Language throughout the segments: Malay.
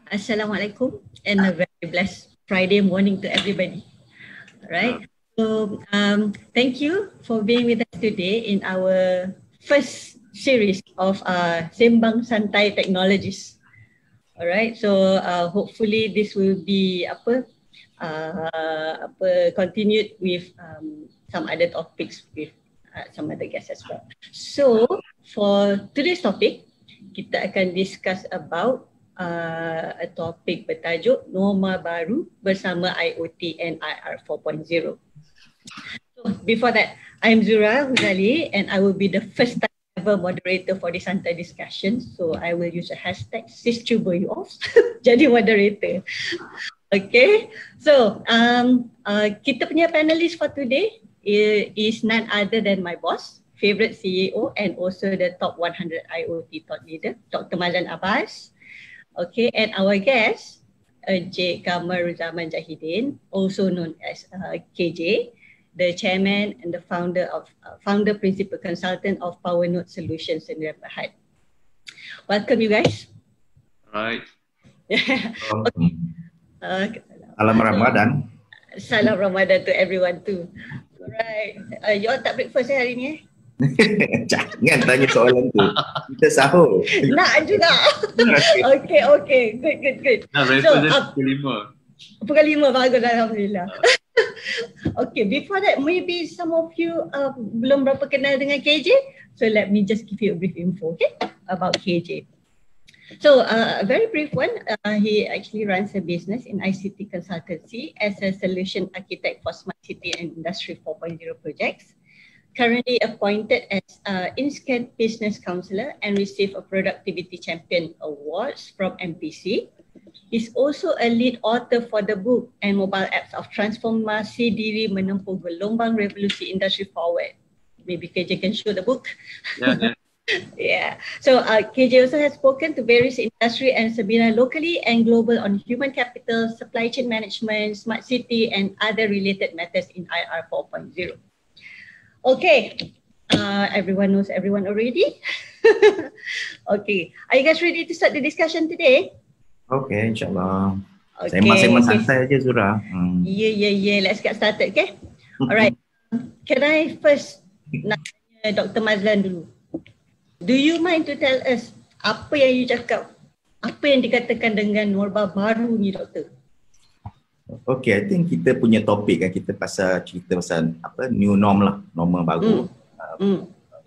Assalamualaikum and a very blessed Friday morning to everybody. All right. So thank you for being with us today in our first series of Sembang Santai Technologies. All right. So hopefully this will be continued with some other topics with some other guests as well. So for today's topic, kita akan discuss about a topik bertajuk norma baru bersama IoT and IR 4.0. So before that, I'm Zura Huzali and I will be the first time ever moderator for this santai discussion. So I will use a hashtag #SysTuberYouOff jadi moderator. Okay, so kita punya panelist for today is none other than my boss, favorite CEO and also the top 100 IoT thought leader, Dr. Mazlan Abbas. Okay, and our guest, Encik Kamaruzzaman Jahidin, also known as KJ, the chairman and the founder principal consultant of PowerNote Solutions in Berhad. Welcome you guys. Right. Okay. Salam Ramadan. Salam Ramadan to everyone too. Alright, you all tak breakfast hari ni? Jangan tanya soalan tu. Kita sahur. Nak juga. Okay. Good. Nah, breakfast pukul 5. Pukul 5, bagus, alhamdulillah. Okay, before that, maybe some of you belum berapa kenal dengan KJ. So let me just give you a brief info, okay, about KJ. So a very brief one, he actually runs a business in ICT consultancy as a solution architect for smart city and industry 4.0 projects. Currently appointed as InScan Business Counselor and received a Productivity Champion Awards from MPC. He's also a lead author for the book and mobile apps of Transformasi Diri Menempuh Gelombang Revolusi Industry Forward. Maybe KJ can show the book. Yeah. Yeah. So KJ also has spoken to various industry and seminar locally and global on human capital, supply chain management, smart city and other related matters in IR 4.0. Okay, everyone knows everyone already. Okay, are you guys ready to start the discussion today? Okay, insyaAllah. Okay. Sembang santai aja Zura. Yeah. Let's get started, okay? Alright. Can I first nak tanya Dr. Mazlan dulu? Do you mind to tell us apa yang you cakap? Apa yang dikatakan dengan norma baru ni, Doktor? Okay, I think kita punya topik kan, kita cerita pasal new norm lah, norma baru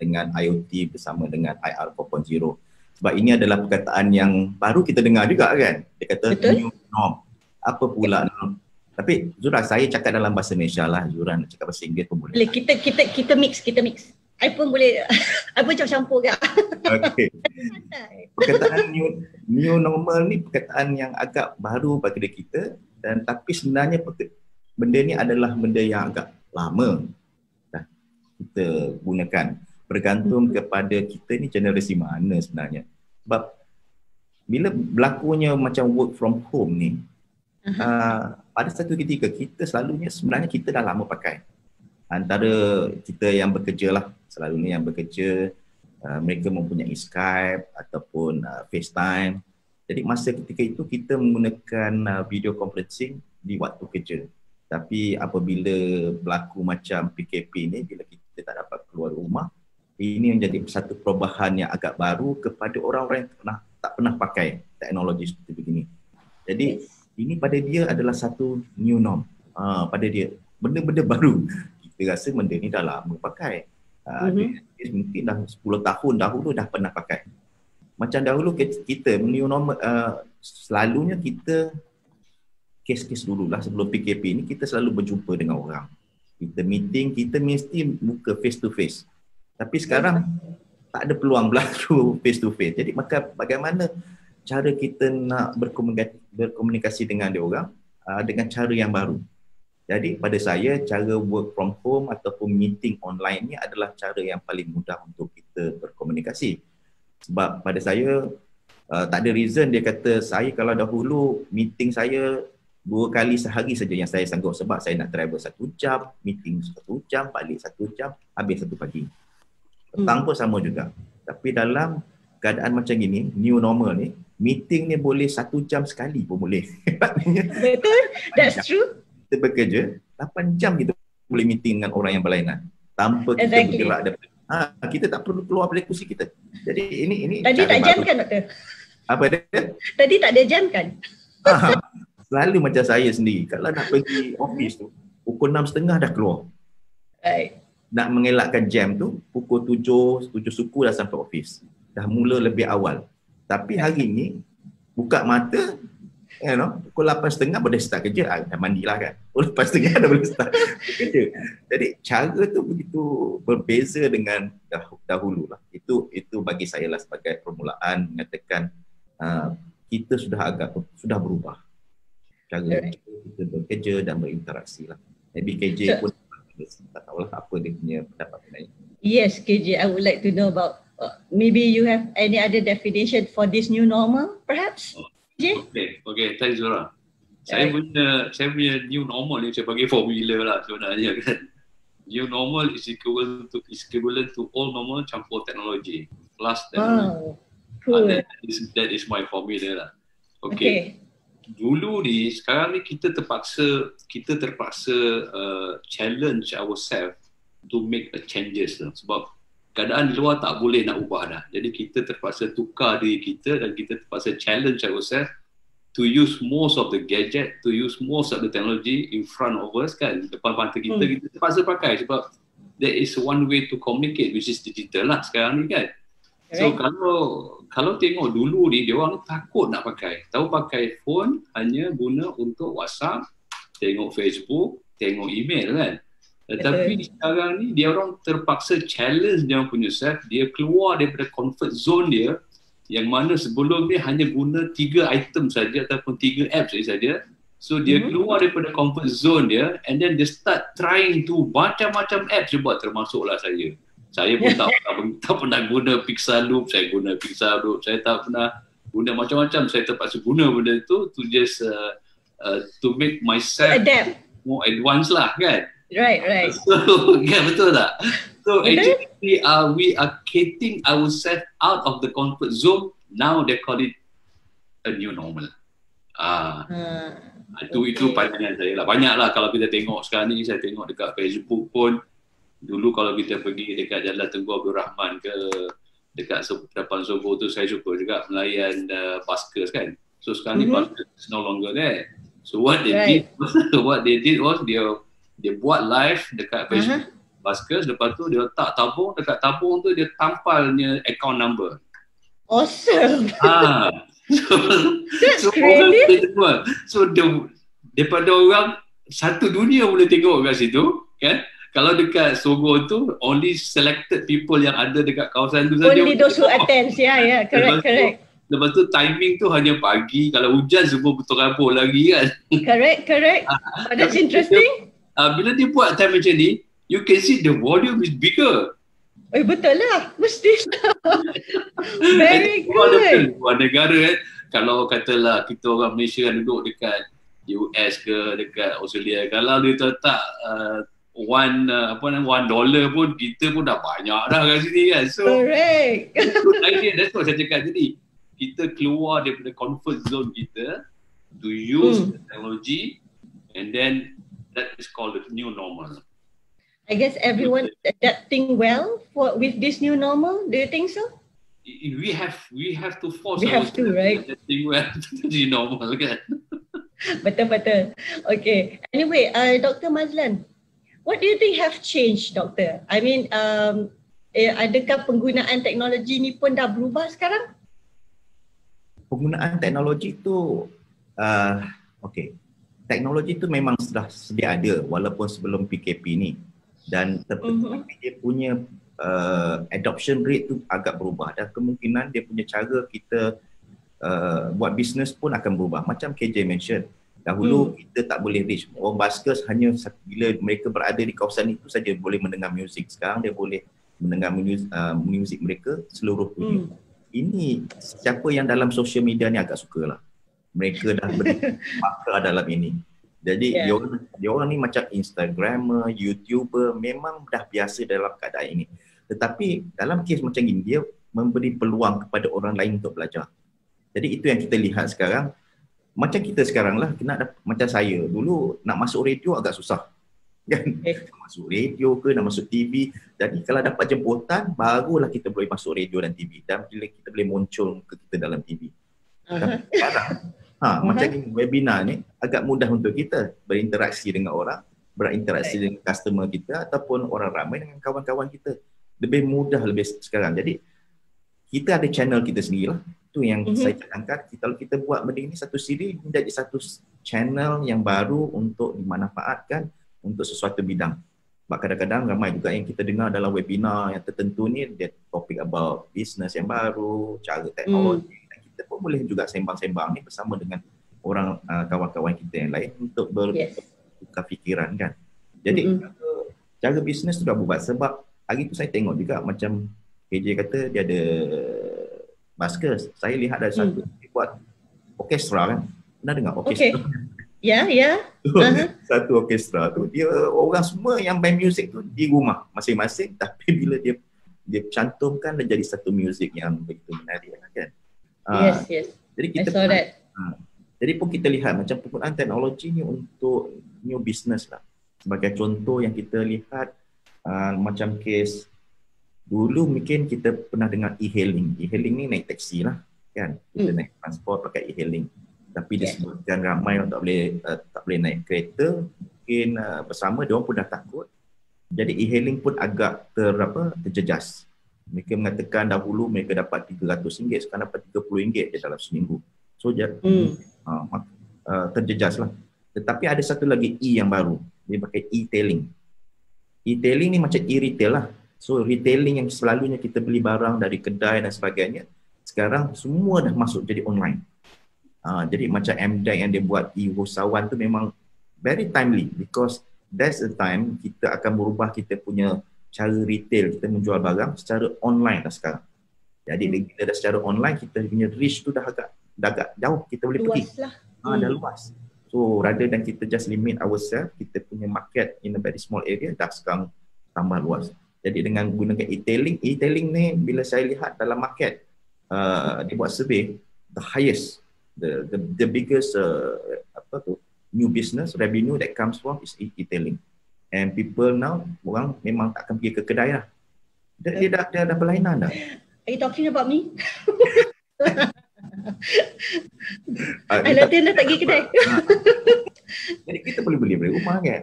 dengan IoT bersama dengan IR 4.0. Sebab ini adalah perkataan yang baru kita dengar juga kan. Dia kata betul? New norm. Apa pula norm? Tapi Zura, saya cakap dalam bahasa Malaysia lah. Zura nak cakap bahasa Inggeris pun boleh. Boleh, kita mix. I pun boleh, I pun campur juga. Okay. Perkataan new normal ni perkataan yang agak baru bagi kita. Dan tapi sebenarnya benda ni adalah benda yang agak lama dah kita gunakan, bergantung kepada kita ni generasi mana sebenarnya. Sebab bila berlakunya macam work from home ni, pada satu ketika kita sebenarnya kita dah lama pakai. Antara kita yang bekerja lah, selalunya yang bekerja, mereka mempunyai Skype ataupun FaceTime. Jadi masa ketika itu kita menggunakan video conferencing di waktu kerja. Tapi apabila berlaku macam PKP ni, bila kita tak dapat keluar rumah, ini menjadi satu perubahan yang agak baru kepada orang-orang yang tak pernah pakai teknologi seperti begini. Jadi ini pada dia adalah satu new norm. Pada dia benda-benda baru. Kita rasa benda ni dah lama pakai. Mungkin dah 10 tahun dahulu dah pernah pakai. Macam dahulu kita new normal, selalunya kita kes-kes dululah sebelum PKP ni kita selalu berjumpa dengan orang. Kita meeting, kita mesti muka face to face. Tapi sekarang tak ada peluang berlaku face to face. Jadi maka bagaimana cara kita nak berkomunikasi dengan dia orang dengan cara yang baru. Jadi pada saya cara work from home ataupun meeting online ni adalah cara yang paling mudah untuk kita berkomunikasi. Sebab pada saya tak ada reason dia kata saya kalau dahulu meeting saya 2 kali sehari saja yang saya sanggup sebab saya nak travel 1 jam, meeting 1 jam, balik 1 jam, habis 1 pagi. Petang pun sama juga. Tapi dalam keadaan macam gini, new normal ni, meeting ni boleh 1 jam sekali pun boleh. Betul, that's true. Kita bekerja 8 jam kita boleh meeting dengan orang yang berlainan tanpa kita Exactly. bergerak daripada kita tak perlu keluar dari kursi kita. Jadi ini Tadi cara tak jam baru. kan doktor? Apa dia? Tadi tak ada jam kan? Selalu macam saya sendiri kalau nak pergi office tu pukul 6.30 dah keluar. Right. Nak mengelakkan jam tu pukul 7 suku dah sampai office. Dah mula lebih awal. Tapi hari ni buka mata pukul 8.30 boleh start kerja. Dah mandilah kan. Pukul 8.30 dah boleh start kerja. Jadi cara tu begitu berbeza dengan dahulu lah. Itu bagi saya lah sebagai permulaan mengatakan kita sudah berubah. Cara kita bekerja dan berinteraksi lah. Maybe KJ pun tak tahulah apa dia punya pendapat mengenai. Yes, KJ, I would like to know about maybe you have any other definition for this new normal perhaps? KJ? Okay, thanks Zura. Saya punya new normal ni saya bagi formula lah sebenarnya kan. New normal is equivalent to old normal campur teknologi plus teknologi. Cool. That is my formula lah. Okay. Dulu ni, sekarang ni kita terpaksa challenge ourselves to make a changes lah. Sebab keadaan di luar tak boleh nak ubah dah. Jadi kita terpaksa tukar diri kita dan kita terpaksa challenge ourselves to use most of the gadget, to use most of the technology in front of us kan. Depan mata kita, kita terpaksa pakai sebab there is one way to communicate which is digital lah sekarang ni kan. So kalau tengok dulu ni dia orang takut nak pakai. Tahu pakai phone hanya guna untuk WhatsApp, tengok Facebook, tengok email kan. Tetapi sekarang ni dia orang terpaksa challenge dia punya self, dia keluar daripada comfort zone dia yang mana sebelum ni hanya guna 3 item saja ataupun 3 apps saja. So dia keluar daripada comfort zone dia and then dia start trying to macam-macam apps dia buat, termasuklah saya. Saya pun tak pernah guna Pixaloop, saya guna Pixaloop, saya tak pernah guna macam-macam, saya terpaksa guna benda tu to just to make myself adapt, more advanced lah kan. Right. So, betul tak? So actually we are getting ourselves out of the comfort zone. Now they call it a new normal. Itu pandangan saya lah. Banyak lah kalau kita tengok sekarang ni, saya tengok dekat Facebook pun. Dulu kalau kita pergi dekat Jalan Tengku Abdul Rahman ke dekat depan Sogo tu, saya suka juga melayan buskers kan. So sekarang ni buskers is no longer there. So what they did was dia buat live dekat Facebook buskers, lepas tu dia letak tabung, dekat tabung tu dia tampalnya account number. Awesome. That's creative. So daripada orang satu dunia boleh tengok kat situ kan. Kalau dekat Sogo tu only selected people yang ada dekat kawasan tu saja. Only those who attend. Yeah, correct. Lepas tu timing tu hanya pagi, kalau hujan semua betul rabur lagi kan. Correct. That's interesting. Bila dia buat time macam ni, you can see the volume is bigger. Betul lah, mesti. Very good. Luar negara kalau katalah kita orang Malaysia duduk dekat US ke dekat Australia, kalau dia letak $1 pun kita pun dah banyak dah kat sini kan. So correct. Good idea. That's what saya cakap tadi. Kita keluar daripada comfort zone kita to use technology, and then that is called the new normal. I guess everyone adapting well with this new normal. Do you think so? We have to force ourselves right? Adapting well to the new normal kan. Betul. Okay. Anyway, Dr. Mazlan, what do you think have changed, Doctor? I mean, adakah penggunaan teknologi ni pun dah berubah sekarang? Penggunaan teknologi tu, teknologi tu memang sudah sedia ada walaupun sebelum PKP ni, dan tapi dia punya adoption rate tu agak berubah dan kemungkinan dia punya cara kita buat bisnes pun akan berubah. Macam KJ mention, dahulu kita tak boleh reach. Orang buskers hanya bila mereka berada di kawasan itu saja boleh mendengar muzik. Sekarang dia boleh mendengar muzik mereka seluruh dunia. Ini siapa yang dalam social media ni agak sukalah. Mereka dah bermakna dalam ini. Jadi dia orang ni macam Instagrammer, YouTuber, memang dah biasa dalam keadaan ini. Tetapi dalam kes macam ini, dia memberi peluang kepada orang lain untuk belajar. Jadi itu yang kita lihat sekarang. Macam kita sekarang lah, macam saya dulu nak masuk radio agak susah. Kan? Nak masuk radio ke, nak masuk TV. Jadi kalau dapat jemputan, barulah kita boleh masuk radio dan TV. Dan bila kita boleh muncul ke kita dalam TV. Tapi sekarang, macam ni webinar ni agak mudah untuk kita berinteraksi dengan orang, berinteraksi dengan customer kita ataupun orang ramai dengan kawan-kawan kita. Lebih mudah lebih sekarang. Jadi kita ada channel kita sendirilah. Itu yang saya cadangkan. Kalau kita buat benda ini satu siri menjadi satu channel yang baru untuk dimanfaatkan untuk sesuatu bidang. Sebab kadang-kadang ramai juga yang kita dengar dalam webinar yang tertentu ni, dia topik about business yang baru, cara teknologi. Dan kita pun boleh juga sembang-sembang ni bersama dengan orang kawan-kawan kita yang lain untuk bertukar fikiran kan. Jadi cara bisnes tu dah buat. Sebab hari tu saya tengok juga macam KJ kata dia ada baskers. Saya lihat ada satu dia buat orkestra kan. Pernah dengar orkestra? Ya. Satu orkestra tu dia orang semua yang main muzik tu di rumah masing-masing, tapi bila dia cantumkan dan jadi satu muzik yang begitu menarik kan. Yes. Jadi kita jadi pun kita lihat macam penggunaan teknologi ni untuk new business lah. Sebagai contoh yang kita lihat macam kes dulu mungkin kita pernah dengar e-hailing. E-hailing ni naik taksi lah kan. Kita naik transport pakai e-hailing. Tapi disebabkan ramai orang tak boleh naik kereta, mungkin bersama dia orang pun dah takut. Jadi e-hailing pun agak terjejas. Mereka mengatakan dahulu mereka dapat RM300, sekarang dapat RM30 je dalam seminggu. So terjejas lah. Tetapi ada satu lagi E yang baru. Dia pakai e-tailing. E-tailing ni macam e-retail lah. So retailing yang selalunya kita beli barang dari kedai dan sebagainya, sekarang semua dah masuk jadi online. Jadi macam MDEC yang dia buat e-usahawan tu memang very timely because that's the time kita akan merubah kita punya cara retail, kita menjual barang secara online dah sekarang. Jadi bila dah secara online, kita punya reach tu dah agak jauh, kita boleh luas pergi. Lah. Dah luas. So rather than kita just limit ourselves, kita punya market in a very small area dah sekarang tambah luas. Jadi dengan gunakan e-tailing ni bila saya lihat dalam market, dia buat survey, the highest, the biggest new business revenue that comes from is e-tailing. And people now, orang memang tak akan pergi ke kedai lah. Dia dah berlainan dah. Are you talking about me? Latihan dah tak pergi kedai. Jadi kita boleh beli dari rumah kan.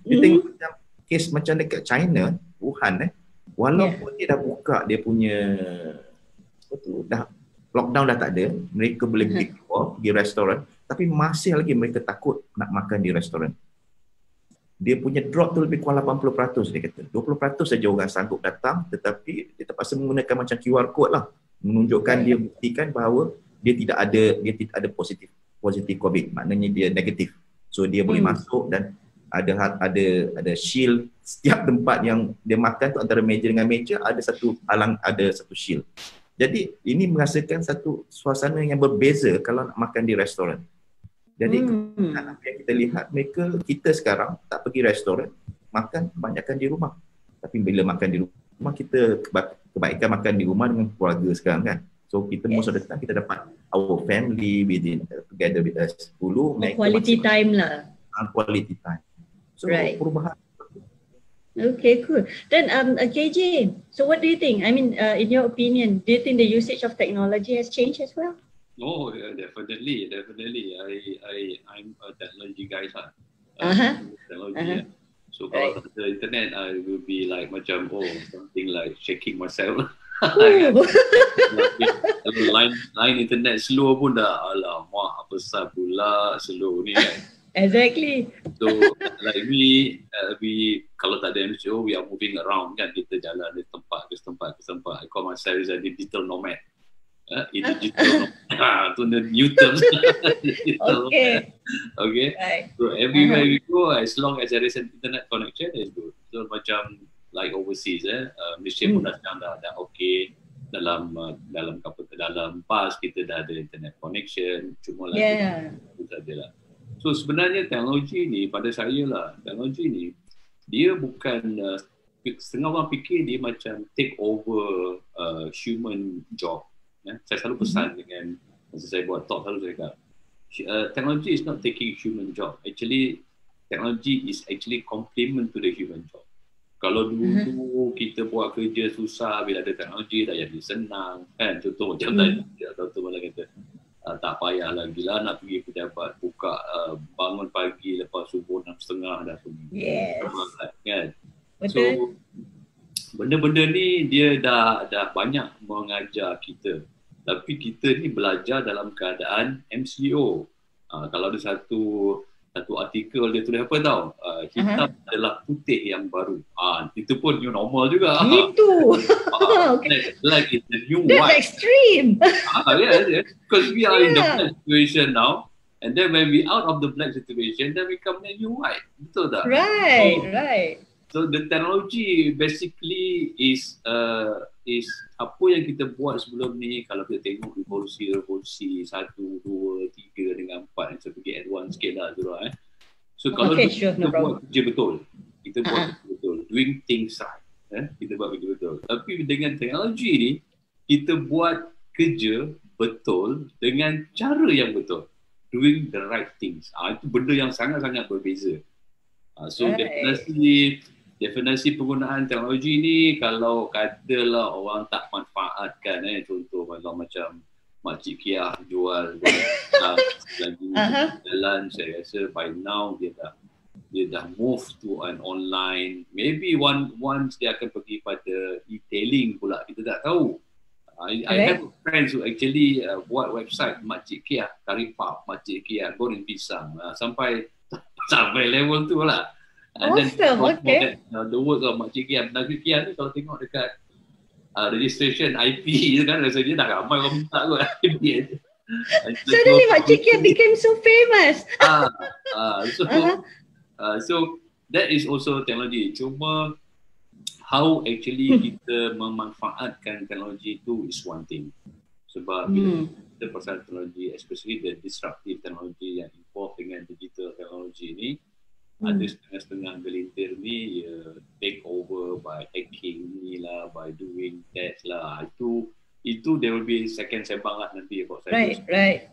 Kita tengok macam kes macam dekat China, Wuhan walaupun dia dah buka dia punya dah lockdown dah tak ada, mereka boleh pergi keluar, pergi restoran, tapi masih lagi mereka takut nak makan di restoran. Dia punya drop tu lebih kurang 80% dia kata. 20% saja orang sanggup datang, tetapi dia terpaksa menggunakan macam QR code lah, menunjukkan dia buktikan bahawa dia tidak ada positif COVID, maknanya dia negatif. So dia boleh masuk dan ada shield. Setiap tempat yang dia makan tu antara meja dengan meja ada satu shield. Jadi ini merasakan satu suasana yang berbeza kalau nak makan di restoran. Jadi apa yang kita lihat, kita sekarang tak pergi restoran, makan kebanyakan di rumah. Tapi bila makan di rumah, kita kebaikan makan di rumah dengan keluarga sekarang kan. So kita most of the time kita dapat our family together with us. Dulu quality time lah. Quality time. So perubahan. Okay, cool. Then KJ, so what do you think? I mean, in your opinion, do you think the usage of technology has changed as well? Oh, yeah, definitely. I'm a technology guy lah. Technology. So kalau the internet, I will be like macam something like shaking myself. line internet slow pun dah alamak apa sah pula slow ni kan. Exactly. So like we kalau tak ada MCO, we are moving around kan, kita jalan dari tempat ke tempat. I call myself as a digital nomad. Digital nomad. Tu the new terms. Okay. Right. So everywhere we go, as long as there is an internet connection, is good. So macam like overseas, Malaysia pun dah okay. Dalam bus kita dah ada internet connection, cuma lagi itu sajalah. So sebenarnya teknologi ni pada saya lah, teknologi ni dia bukan setengah orang fikir dia macam take over human job. Saya selalu pesan dengan Masa saya buat talk selalu saya cakap, technology is not taking human job. Actually, technology is actually complement to the human job. Kalau dulu kita buat kerja susah, bila ada teknologi dah jadi senang kan. Contoh macam tadi, Dr. Mala kata, tak payah lagi lah nak pergi pejabat, buka bangun pagi lepas subuh 6:30 dah pergi. Yes. Kan? Betul. So benda-benda ni dia dah banyak mengajar kita. Tapi kita ni belajar dalam keadaan MCO. Kalau ada satu artikel dia tulis apa tau, hitam adalah putih yang baru. Itu pun new normal juga. Itu. Like it's the new That's white. extreme. Yes. Because we are in the black situation now. And then when we out of the black situation, then we come the new white. Betul tak? Right. So the technology basically is apa yang kita buat sebelum ni. Kalau kita tengok revolusi 1, 2, 3 dengan 4 yang saya pergi advance sikit lah tu lah. So kalau kita buat kerja betul, kita buat kerja betul, doing things right, kita buat kerja betul. Tapi dengan teknologi ni, kita buat kerja betul dengan cara yang betul, doing the right things. Itu benda yang sangat-sangat berbeza. So definisi penggunaan teknologi ni, kalau katalah orang tak manfaatkan, contoh macam Makcik Kia jual lagi jalan, saya rasa by now dia dah move to an online. Maybe once dia akan pergi pada e-tailing pula, kita tak tahu. I have friends who actually buat website Makcik Kia, Karipap, Makcik Kia, Goreng Pisang, sampai level tu lah. Awesome, okay. The work of Makcik Kia. Makcik Kia ni kalau tengok dekat registration IP tu kan, rasa dia dah ramai orang minta kot. Suddenly Makcik Kia became so famous. So that is also technology. Cuma how actually kita memanfaatkan teknologi itu is one thing. Sebab bila kita pasal teknologi, especially the disruptive technology yang involved dengan digital technology ni, ada setengah-setengah gelintir ni take over by hacking ni lah, by doing that lah. Itu there will be second sembang lah nanti about cyber. Right.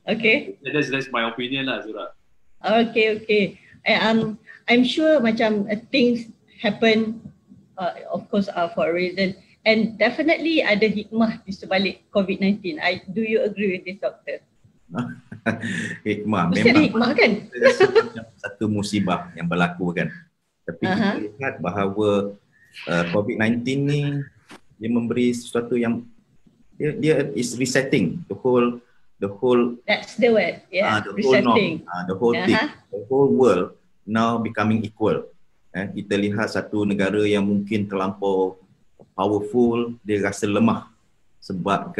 Okay. That's my opinion lah, Zura. Okay. I'm sure macam things happen of course for a reason, and definitely ada hikmah di sebalik COVID-19. Do you agree with this, Doctor? Hikmah. Mesti ada hikmah kan? Satu musibah yang berlaku kan. Tapi kita lihat bahawa COVID-19 ni dia memberi sesuatu yang dia is resetting the whole that's the word. Resetting. The whole world now becoming equal. Kita lihat satu negara yang mungkin terlampau powerful, dia rasa lemah sebab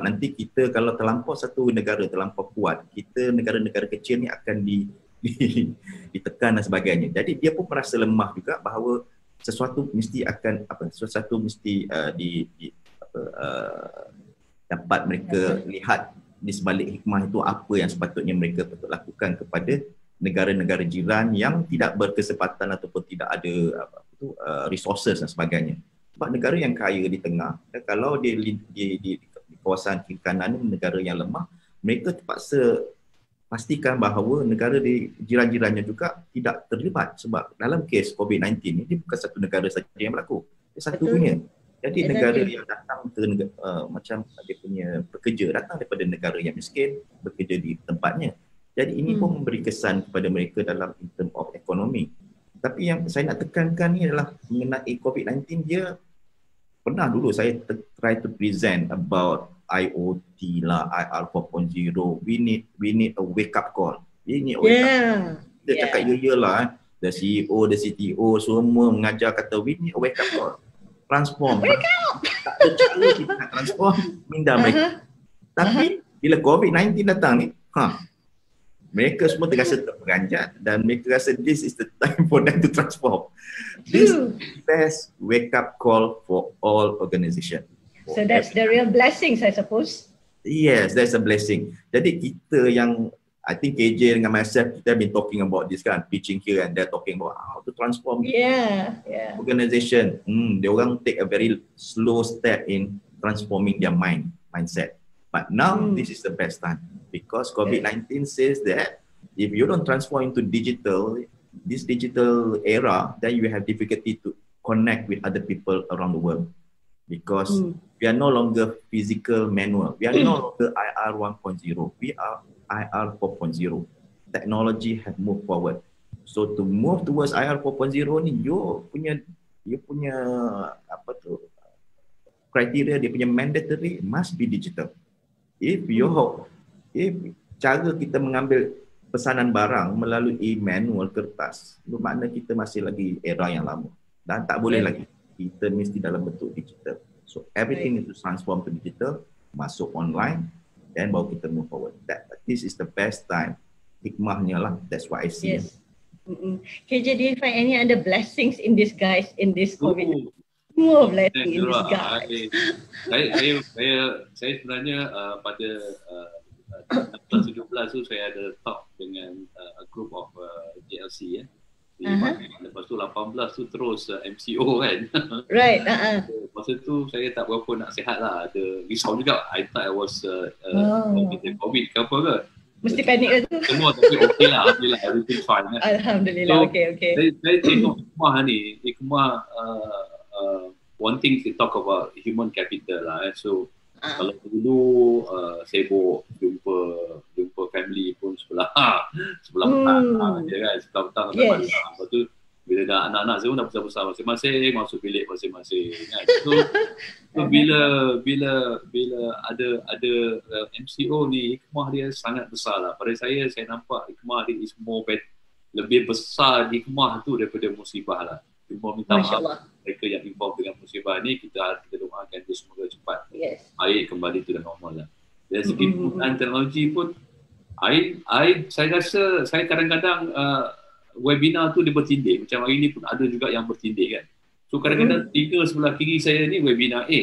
nanti kita kalau terlampau satu negara terlampau kuat, kita negara-negara kecil ni akan ditekan dan sebagainya. Jadi dia pun merasa lemah juga bahawa sesuatu mesti dapat mereka lihat di sebalik hikmah itu apa yang sepatutnya mereka patut lakukan kepada negara-negara jiran yang tidak berkesempatan ataupun tidak ada resources dan sebagainya. Sebab negara yang kaya di tengah, kalau dia di kawasan kiri kanan ni negara yang lemah, mereka terpaksa pastikan bahawa negara di jiran-jirannya juga tidak terlibat. Sebab dalam kes COVID-19 ni, dia bukan satu negara saja yang berlaku, dia satu dunia. Jadi negara yang datang ke macam dia punya pekerja datang daripada negara yang miskin, bekerja di tempatnya. Jadi ini pun memberi kesan kepada mereka dalam in term of ekonomi. Tapi yang saya nak tekankan ni adalah mengenai COVID-19, dia pernah dulu saya try to present about IoT lah, IR 4.0. We need a wake up call. We need a wake up. Kita cakap lah. The CEO, the CTO semua mengajar kata we need a wake up call. Transform. Wake up. Tak ada cara kita nak transform minda mereka. Tapi bila COVID-19 datang ni, mereka semua terasa terperanjat dan mereka rasa this is the time for them to transform. This is the best wake up call for all organization. So that's the real blessings, I suppose. Yes, that's a blessing. Jadi kita yang, I think KJ dengan myself, kita have been talking about this kan, pitching here and there, talking about how to transform organization. Dia orang take a very slow step in transforming their mindset. But now this is the best time because COVID-19 says that if you don't transform into this digital era, then you have difficulty to connect with other people around the world because we are no longer physical manual. We are no longer IR 1.0. We are IR 4.0. Technology has moved forward. So to move towards IR 4.0 ni, you punya apa tu criteria, dia punya mandatory must be digital. If cara kita mengambil pesanan barang melalui manual kertas, bermakna kita masih lagi era yang lama dan tak boleh lagi. Kita mesti dalam bentuk digital. So everything is to transform to digital, masuk online, dan baru kita move forward. This is the best time. Hikmahnya lah. That's what I see. Yes. KJ, do you find any other blessings in disguise in this COVID? More blessing in disguise. Saya sebenarnya pada 16-17 tu saya ada talk dengan a group of GLC lepas tu 18 tu terus MCO kan. Right. Masa tu saya tak berapa nak sihat lah, ada risau juga. I thought I was COVID ke apa ke. Mesti panik ke tu? Semua tapi okey lah, everything fine kan. Alhamdulillah, so, okay. Saya tengok hikmah ni, one thing to talk about human capital lah. So kalau dulu sibuk jumpa family pun sebelah petang je kan, sebelah petang sampai malam. Lepas tu bila dah anak-anak saya pun dah besar-besar masing-masing, masuk bilik masing-masing kan. So bila ada MCO ni, hikmah dia sangat besar lah. Pada saya nampak hikmah dia is lebih besar hikmah tu daripada musibah lah. Cuma minta maaf mereka yang involved dengan musibah ni, kita doakan dia semoga cepat baik kembali tu dah normal lah. Dari segi penggunaan teknologi pun, saya rasa saya kadang-kadang webinar tu dia bertindih. Macam hari ni pun ada juga yang bertindih kan. So kadang-kadang telinga sebelah kiri saya ni webinar A,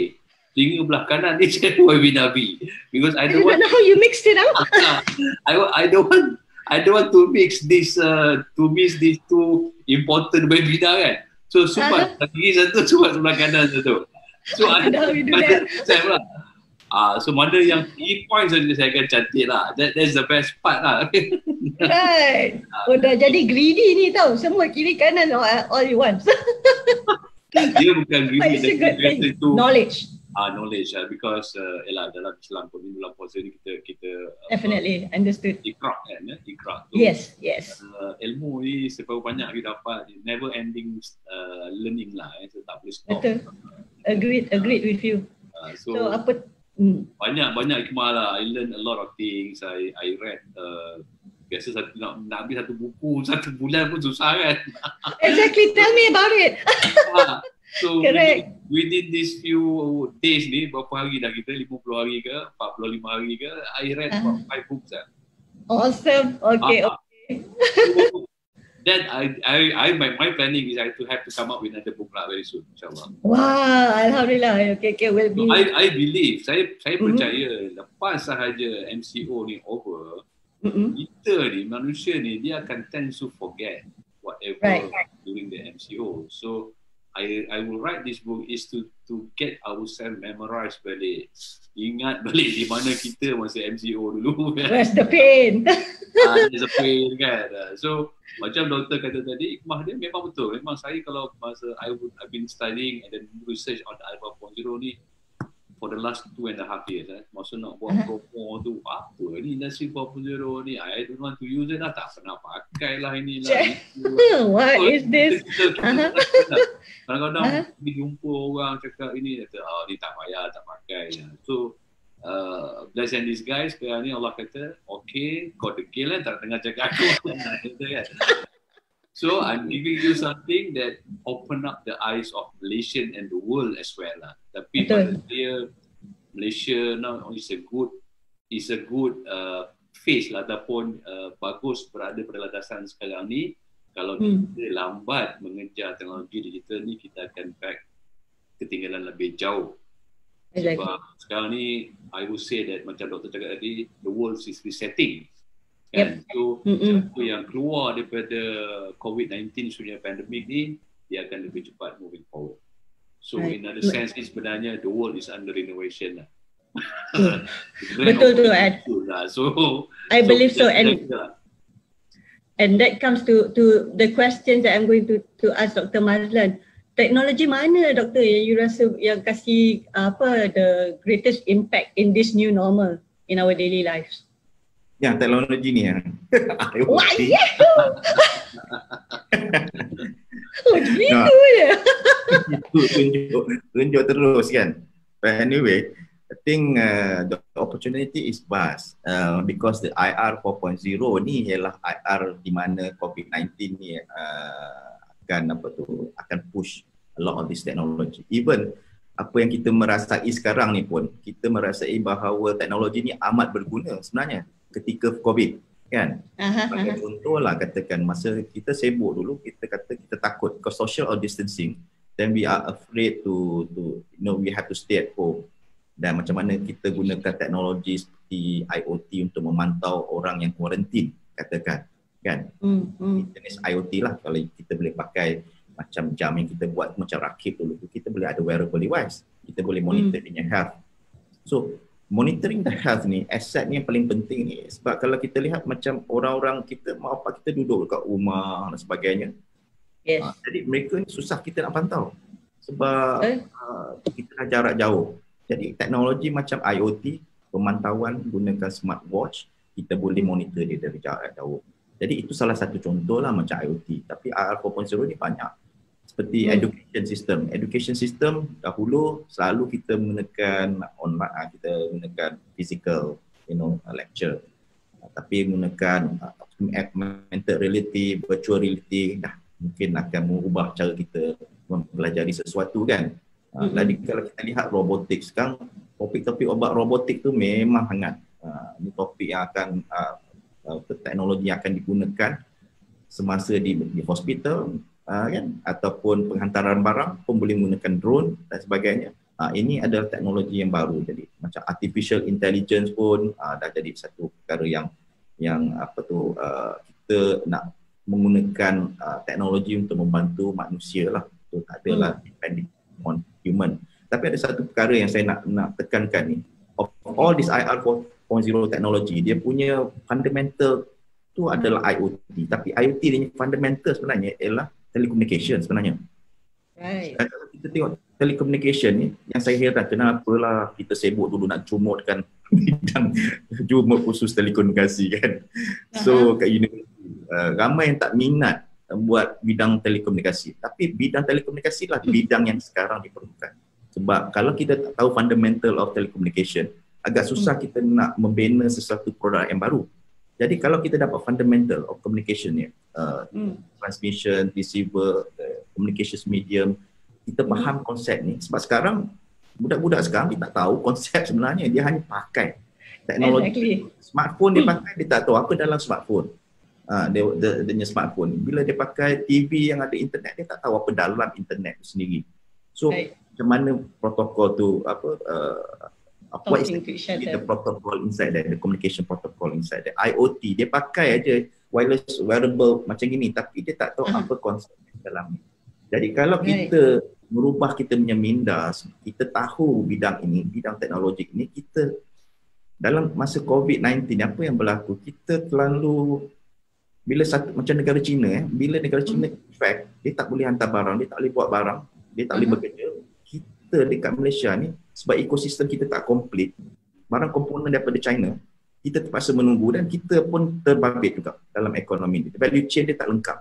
telinga belah kanan ni saya webinar B. Because I don't know how you mixed it up. I don't want to mix this to miss these two important webinar kan. So subat sebelah kiri satu, subat sebelah kanan satu. So saya pula so mana yang key point saja saya akan cantik lah. That's the best part lah. Right. Dah jadi greedy ni tau. Semua kiri kanan all you want. Dia bukan greedy. Itu knowledge. Knowledge lah. Because dalam Islam pun dalam puasa ni kita definitely understood. Iqra' kan. Iqra' tu. Yes. Ilmu ni seberapa banyak kita dapat, never ending learning lah. So tak boleh stop. Betul. Agreed with you. So apa banyak hikmah lah. I learn a lot of things. I read biasa nak habis satu buku satu bulan pun susah kan. Exactly, tell me about it. So within these few days ni, berapa hari dah kita, 50 hari ke 45 hari ke, I read about 5 books lah. Awesome. Okay. So, then my planning is to have to come up with another book lah very soon, insyaAllah. Wow, alhamdulillah. Okay, will be. I believe, saya percaya lepas sahaja MCO ni over, kita ni, manusia ni, dia akan tend to forget whatever during the MCO. So I will write this book is to get ourselves memorized balik. Ingat balik di mana kita masa MCO dulu. Where's the pain? There's a pain kan. So macam doktor kata tadi, hikmah dia memang betul. Memang saya kalau masa I've been studying and then research on the IR 4.0 ni for the last 2.5 years. Masa nak buat promo tu, apa ni industri 4.0 ni, I don't want to use it lah, tak pernah pakai lah inilah. What is this? Kadang-kadang jumpa orang cakap ini, kata, ni tak payah, tak pakai. So, bless and disguise, sekarang ni Allah kata, okay, kau degil kan, tak dengar cakap aku. So, I'm giving you something that open up the eyes of Malaysian and the world as well lah. Tapi pada dia, Malaysia now is a good face lah, ataupun bagus berada pada landasan sekarang ni. Kalau kita lambat mengejar teknologi digital ni, kita akan back ketinggalan lebih jauh. Sebab sekarang ni, I would say that macam doktor cakap tadi, the world is resetting. Kan? So, siapa yang keluar daripada COVID-19 punya pandemik ni, dia akan lebih cepat moving forward. So, in other sense, sebenarnya the world is under renovation lah. Betul tu, Ed. So I believe so, and that comes to the questions that I'm going to ask Dr. Mazlan. Teknologi mana, Doktor, yang you rasa yang kasih the greatest impact in this new normal in our daily lives? Yang teknologi ni Wah, yeah. Oh, gitu je. Tunjuk terus kan. But anyway, I think the opportunity is vast because the IR 4.0 ni ialah IR di mana COVID-19 ni akan push a lot of this technology. Even apa yang kita merasai sekarang ni pun, kita merasai bahawa teknologi ni amat berguna sebenarnya ketika COVID kan. Sebagai contoh lah, katakan masa kita sibuk dulu, kita kata kita takut because social distancing, then we are afraid to we have to stay at home. Dan macam mana kita gunakan teknologi seperti IoT untuk memantau orang yang kuarantin, katakan kan. Jenis IoT lah, kalau kita boleh pakai macam jam yang kita buat macam rakib dulu, kita boleh ada wearable device, kita boleh monitor dia health. So monitoring the health ni, asset ni yang paling penting ni, sebab kalau kita lihat macam orang-orang kita, mak bapak kita duduk dekat rumah dan sebagainya, jadi mereka ni susah kita nak pantau sebab kita dah jarak jauh. Jadi teknologi macam IoT, pemantauan gunakan smartwatch, kita boleh monitor dia dari jarak jauh. Jadi itu salah satu contoh lah macam IoT. Tapi IR 4.0 ni banyak. Seperti education system. Education system dahulu selalu kita menggunakan online, kita menggunakan physical, lecture. Tapi menggunakan augmented reality, virtual reality, dah mungkin akan mengubah cara kita mempelajari sesuatu kan. Jadi kalau kita lihat robotik sekarang, topik-topik obat robotik tu memang hangat. Ini topik yang akan teknologi yang akan digunakan semasa di hospital kan, ataupun penghantaran barang pun boleh menggunakan drone dan sebagainya. Ini adalah teknologi yang baru. Jadi macam artificial intelligence pun dah jadi satu perkara yang kita nak menggunakan teknologi untuk membantu manusia lah. Itu tak adalah depending on human. Tapi ada satu perkara yang saya nak tekankan ni. Of all this IR 4.0 teknologi, dia punya fundamental tu adalah IoT. Tapi IoT ni fundamental sebenarnya ialah telecommunication sebenarnya. Right. Kalau kita tengok telecommunication ni, yang saya heran kenapalah kita sibuk dulu nak jumutkan bidang jumut khusus telekomunikasi kan. So kat universiti ramai yang tak minat buat bidang telekomunikasi. Tapi bidang telekomunikasi lah bidang yang sekarang diperlukan. Sebab kalau kita tak tahu fundamental of telecommunication, agak susah kita nak membina sesuatu produk yang baru. Jadi kalau kita dapat fundamental of communication ni, transmission, receiver, communications medium, kita faham konsep ni. Sebab sekarang, budak-budak sekarang dia tak tahu konsep sebenarnya, dia hanya pakai teknologi. Smartphone dia pakai, dia tak tahu apa dalam smartphone. Dia punya smartphone. Bila dia pakai TV yang ada internet, dia tak tahu apa dalam internet tu sendiri. So macam mana protokol tu what is the protocol inside that, the communication protocol inside that. IoT dia pakai aja wireless wearable macam gini, tapi dia tak tahu apa konsep dalam ni. Jadi kalau kita merubah kita punya minda, kita tahu bidang ini, bidang teknologi ini, kita dalam masa COVID-19 apa yang berlaku, kita terlalu bila macam negara China bila negara China fact dia tak boleh hantar barang, dia tak boleh buat barang, dia tak boleh bekerja. Kita dekat Malaysia ni sebab ekosistem kita tak komplit, barang komponen daripada China, kita terpaksa menunggu dan kita pun terbabit juga dalam ekonomi ni. Value chain dia tak lengkap.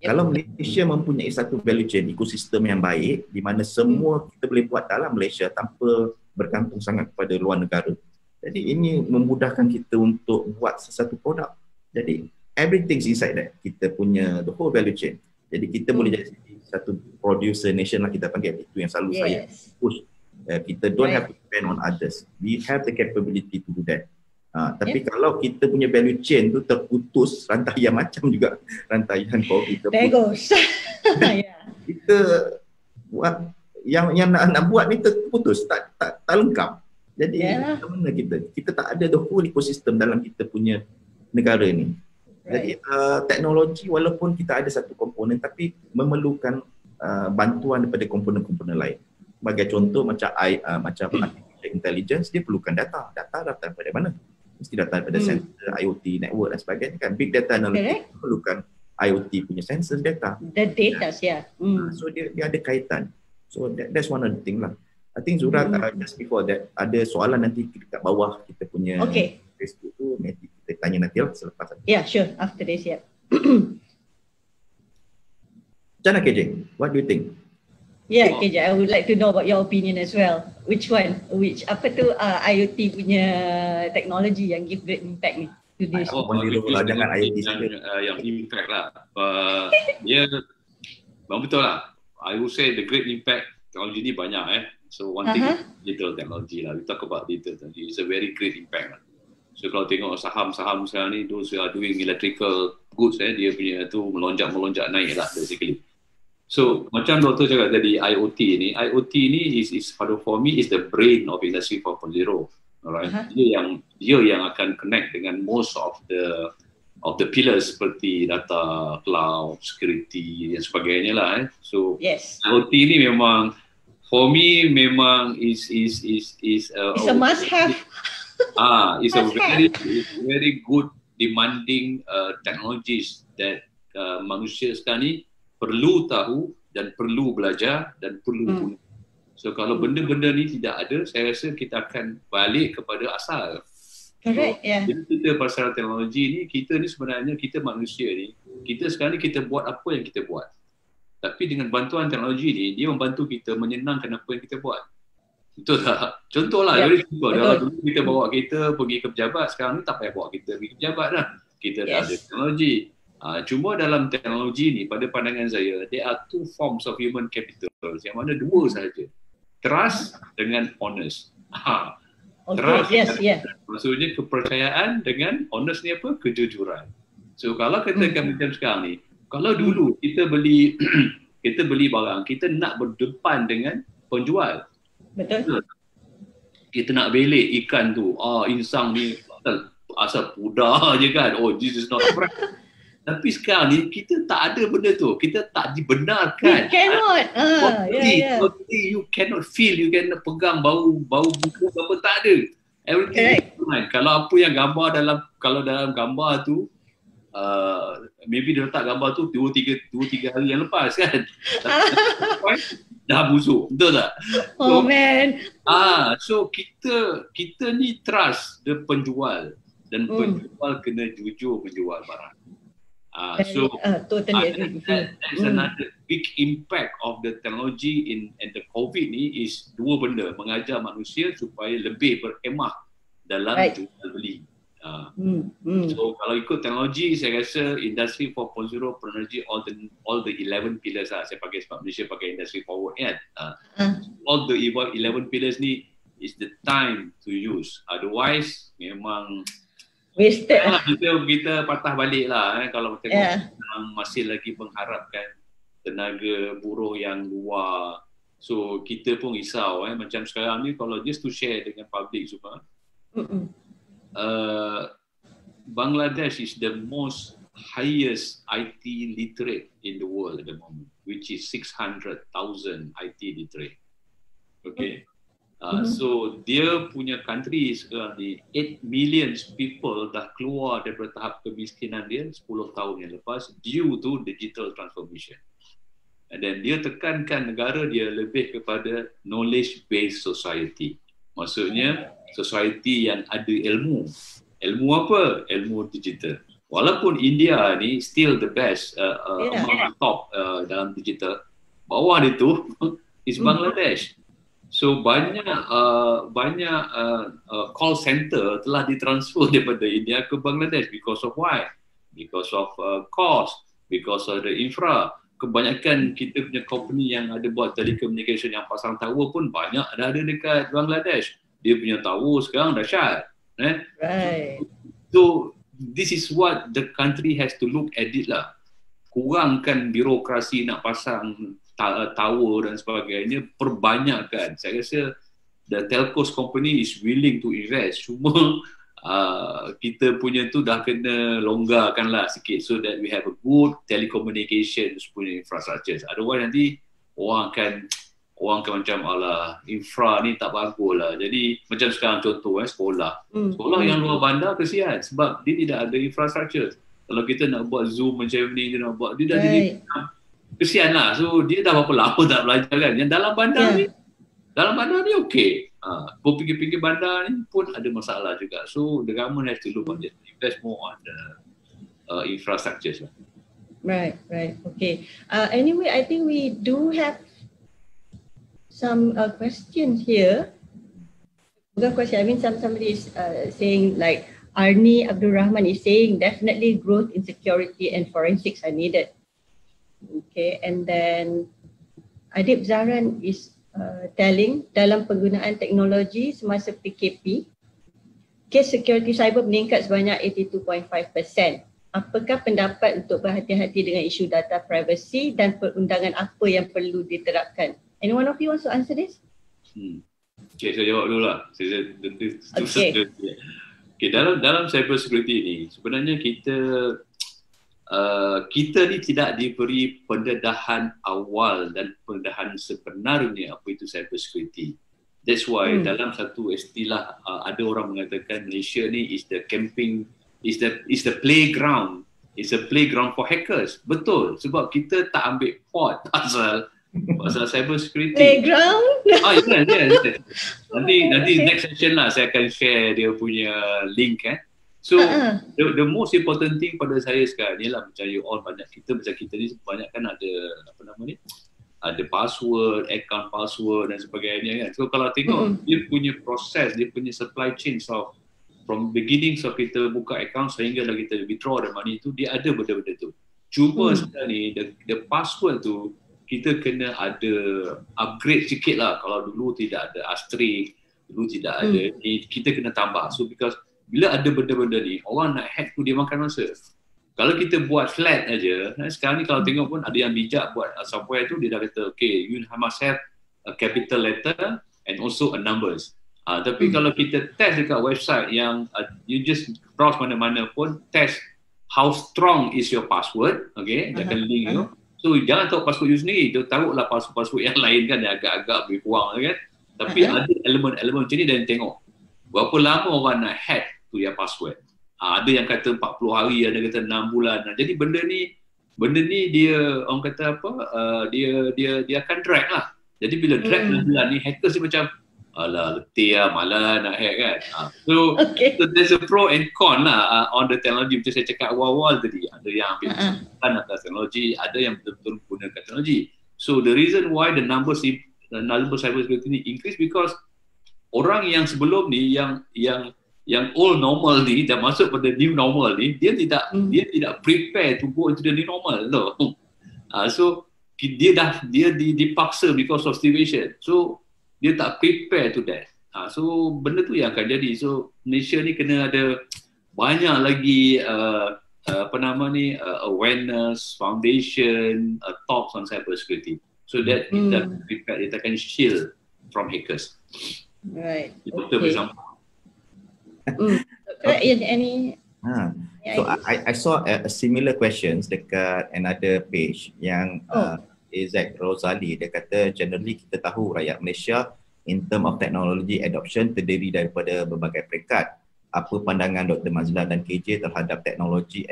Kalau Malaysia mempunyai satu value chain, ekosistem yang baik di mana semua kita boleh buat dalam Malaysia tanpa bergantung sangat kepada luar negara. Jadi ini memudahkan kita untuk buat sesuatu produk. Jadi everything's inside that. Kita punya the whole value chain. Jadi kita boleh jadi satu producer nation lah, kita panggil. Itu yang selalu saya push. Kita don't have to depend on others. We have the capability to do that. Tapi kalau kita punya value chain tu terputus, rantaian macam juga rantaian COVID terputus. Kita buat yang nak buat ni terputus, tak lengkap. Jadi macam mana kita tak ada the whole ecosystem dalam kita punya negara ni. Jadi teknologi walaupun kita ada satu komponen tapi memerlukan bantuan daripada komponen-komponen lain. Sebagai contoh macam intelligence, dia perlukan data. Data datang daripada mana? Mesti datang daripada sensor, IoT, network dan sebagainya kan. Big data analytics perlukan IoT punya sensor data. The data, yeah. So dia ada kaitan. So that's one of the thing lah. I think Zura, just before that, ada soalan nanti kat bawah kita punya Facebook tu, nanti kita tanya nanti lah selepas. Yeah, sure. After this, yeah. Macam mana KJ? What do you think? Yeah, KJ, I would like to know about your opinion as well. Which one? Apa tu IoT punya technology yang give great impact ni? To this. Jangan IoT yang impact lah. Dia betul lah. I would say the great impact teknologi ni banyak So one thing is digital technology lah. We talk about digital technology. It's a very great impact lah. So kalau tengok saham-saham sekarang ni, those who are doing electrical goods, dia punya tu melonjak naik lah basically. So macam Dr. cakap tadi, IoT ni is for me is the brain of Industry 4.0. Alright, dia yang akan connect dengan most of the pillars seperti data, cloud, security dan sebagainya lah. So IoT ni memang for me memang is a must have. It's a very good demanding technologies that manusia sekarang ni perlu tahu dan perlu belajar dan perlu guna. So kalau benda-benda ni tidak ada, saya rasa kita akan balik kepada asal. Correct, Jadi kita pasal teknologi ni, kita ni sebenarnya, kita manusia ni, kita sekarang ni kita buat apa yang kita buat. Tapi dengan bantuan teknologi ni, dia membantu kita menyenangkan apa yang kita buat. Betul tak? Contohlah, very simple. Kalau dulu kita bawa kereta pergi ke pejabat, sekarang ni tak payah bawa kereta pergi ke pejabat dah. Kita dah ada teknologi. Cuma dalam teknologi ni, pada pandangan saya, there are two forms of human capital. Yang mana dua sahaja. Trust dengan honest. Trust, maksudnya kepercayaan, dengan honest ni apa? Kejujuran. So kalau katakan macam sekarang ni, kalau dulu kita beli barang, kita nak berdepan dengan penjual. Betul. Kita nak belik ikan tu, insang ni asal pudar je kan. Oh, this is not fresh. Tapi sekarang ni kita tak ada benda tu. Kita tak dibenarkan. You cannot. You cannot feel, you cannot pegang bau buku apa, tak ada. Everything is fine. Kalau apa yang gambar dalam gambar tu, maybe dia letak gambar tu 2-3 hari yang lepas kan. Dah busuk, betul tak? Oh man. So kita ni trust the penjual, dan penjual kena jujur menjual barang. So totally agree. That's another big impact of the technology in the COVID ni is dua benda, mengajar manusia supaya lebih berhemah dalam jual beli. So kalau ikut teknologi, saya rasa Industry 4.0 Penergy all the 11 pillars lah. Saya pakai sebab Malaysia pakai Industry Forward kan. All the 11 pillars ni is the time to use. Otherwise memang wasted. Kita patah balik lah kalau tengok masih lagi mengharapkan tenaga buruh yang luar. So kita pun risau macam sekarang ni, kalau just to share dengan public semua, Bangladesh is the most highest IT literate in the world at the moment, which is 600,000 IT literate. Okay. So dia punya country sekarang ni 8 million people dah keluar daripada tahap kemiskinan dia 10 tahun yang lepas due to digital transformation. And then dia tekankan negara dia lebih kepada knowledge based society. Maksudnya society yang ada ilmu. Ilmu apa? Ilmu digital. Walaupun India ni still the best among the top dalam digital, bawah dia tu is Bangladesh. So banyak call center telah ditransfer daripada India ke Bangladesh. Because of why? Because of cost, because of the infra. Kebanyakan kita punya company yang ada buat telecommunication yang pasang tower pun banyak dah ada dekat Bangladesh. Dia punya tower sekarang dahsyat. Right. So this is what the country has to look at it lah. Kurangkan birokrasi nak pasang tower dan sebagainya, perbanyakkan. Saya rasa the telcos company is willing to invest. Cuma kita punya tu dah kena longgarkan lah sikit so that we have a good telecommunications punya infrastructure. Otherwise nanti orang orang kan macam alah infra ni tak bagus lah. Jadi macam sekarang contoh sekolah. Sekolah yang luar bandar kesian sebab dia tidak ada infrastructure. Kalau kita nak buat Zoom macam ni, dia nak buat, dia dah jadi kesian lah. So dia dah berapa lama tak belajar kan. Yang dalam bandar ni okey. Pinggir-pinggir bandar ni pun ada masalah juga. So the government has to look on it, invest more on the infrastructures lah. Right. Okay. Anyway, I think we do have some questions here. Bukan question, I mean somebody is saying like Arni Abdul Rahman is saying definitely growth in security and forensics are needed. Okay, and then Adib Zahran is telling dalam penggunaan teknologi semasa PKP, kes security cyber meningkat sebanyak 82.5%. Apakah pendapat untuk berhati-hati dengan isu data privacy dan perundangan apa yang perlu diterapkan? Anyone of you wants to answer this? Okay, saya jawab dulu lah. Okay, dalam cyber security ni sebenarnya kita ni tidak diberi pendedahan awal dan pendedahan sebenarnya apa itu cyber security. That's why dalam satu istilah ada orang mengatakan Malaysia ni is the playground. It's a playground for hackers. Betul, sebab kita tak ambil port pasal cyber security. Playground? Yes. Nanti next session lah saya akan share dia punya link So the most important thing pada saya sekarang ni lah macam you all banyak kita ni banyak kan ada ada password, account password dan sebagainya kan. So kalau tengok dia punya proses, dia punya supply chain from beginning kita buka account sehingga lah kita withdraw the money tu, dia ada benda-benda tu. Cuma sekarang ni the password tu kita kena ada upgrade sikit lah. Kalau dulu tidak ada asterisk, dulu tidak ada ni, kita kena tambah. So because bila ada benda-benda ni, orang nak hack tu dia makan masa. Kalau kita buat flat aja, sekarang ni kalau tengok pun ada yang bijak buat software tu, dia dah kata, okay, you must have a capital letter and also a numbers. Tapi kalau kita test dekat website yang you just browse mana-mana pun, test how strong is your password, okay, dia akan link you. So jangan tahu password you sendiri, tu taruhlah password yang lain kan, yang agak-agak lebih kurang kan. Tapi ada elemen-elemen macam ni dan tengok berapa lama orang nak hack tu yang password. Ada yang kata 40 hari, ada kata 6 bulan. Jadi benda ni dia orang kata apa? Dia akan drag lah. Jadi bila drag 6 bulan ni, hackers dia macam alah letih lah, malah nak hack kan. So there's a pro and con lah on the technology. Macam saya cakap awal-awal tadi, ada yang ambil kesempatan atas teknologi, ada yang betul-betul gunakan teknologi. So the reason why the number cyber security ni increase because orang yang sebelum ni yang old normal ni dah masuk pada new normal ni, dia tidak prepare to go into the new normal loh. So dia dipaksa because of situation. So dia tak prepare to that. So benda tu yang akan jadi. So Malaysia ni kena ada banyak lagi awareness, foundation, talks on cyber security. So that kita prepare, kita akan shield from hackers. Right. Betul bersama. Any? So I saw a similar questions dekat another page yang Izak Rosali. Dia kata generally kita tahu rakyat Malaysia in term of technology adoption terdiri daripada berbagai peringkat. Apa pandangan Dr. Mazlan dan KJ terhadap teknologi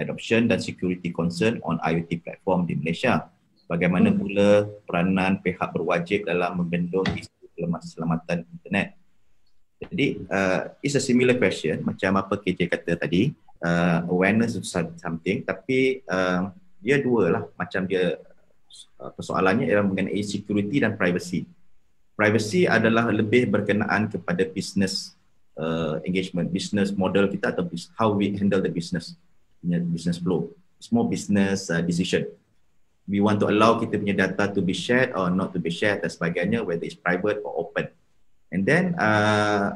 adoption dan security concern on IoT platform di Malaysia? Bagaimana pula peranan pihak berwajib dalam membendung isu keselamatan internet? Jadi it's a similar question macam apa KJ kata tadi, awareness is something, tapi dia dua lah, macam dia persoalannya ialah mengenai security dan privacy. Privacy adalah lebih berkenaan kepada business engagement, business model kita atau how we handle the business flow. It's more business decision. We want to allow kita punya data to be shared or not to be shared dan sebagainya, whether it's private or open. And then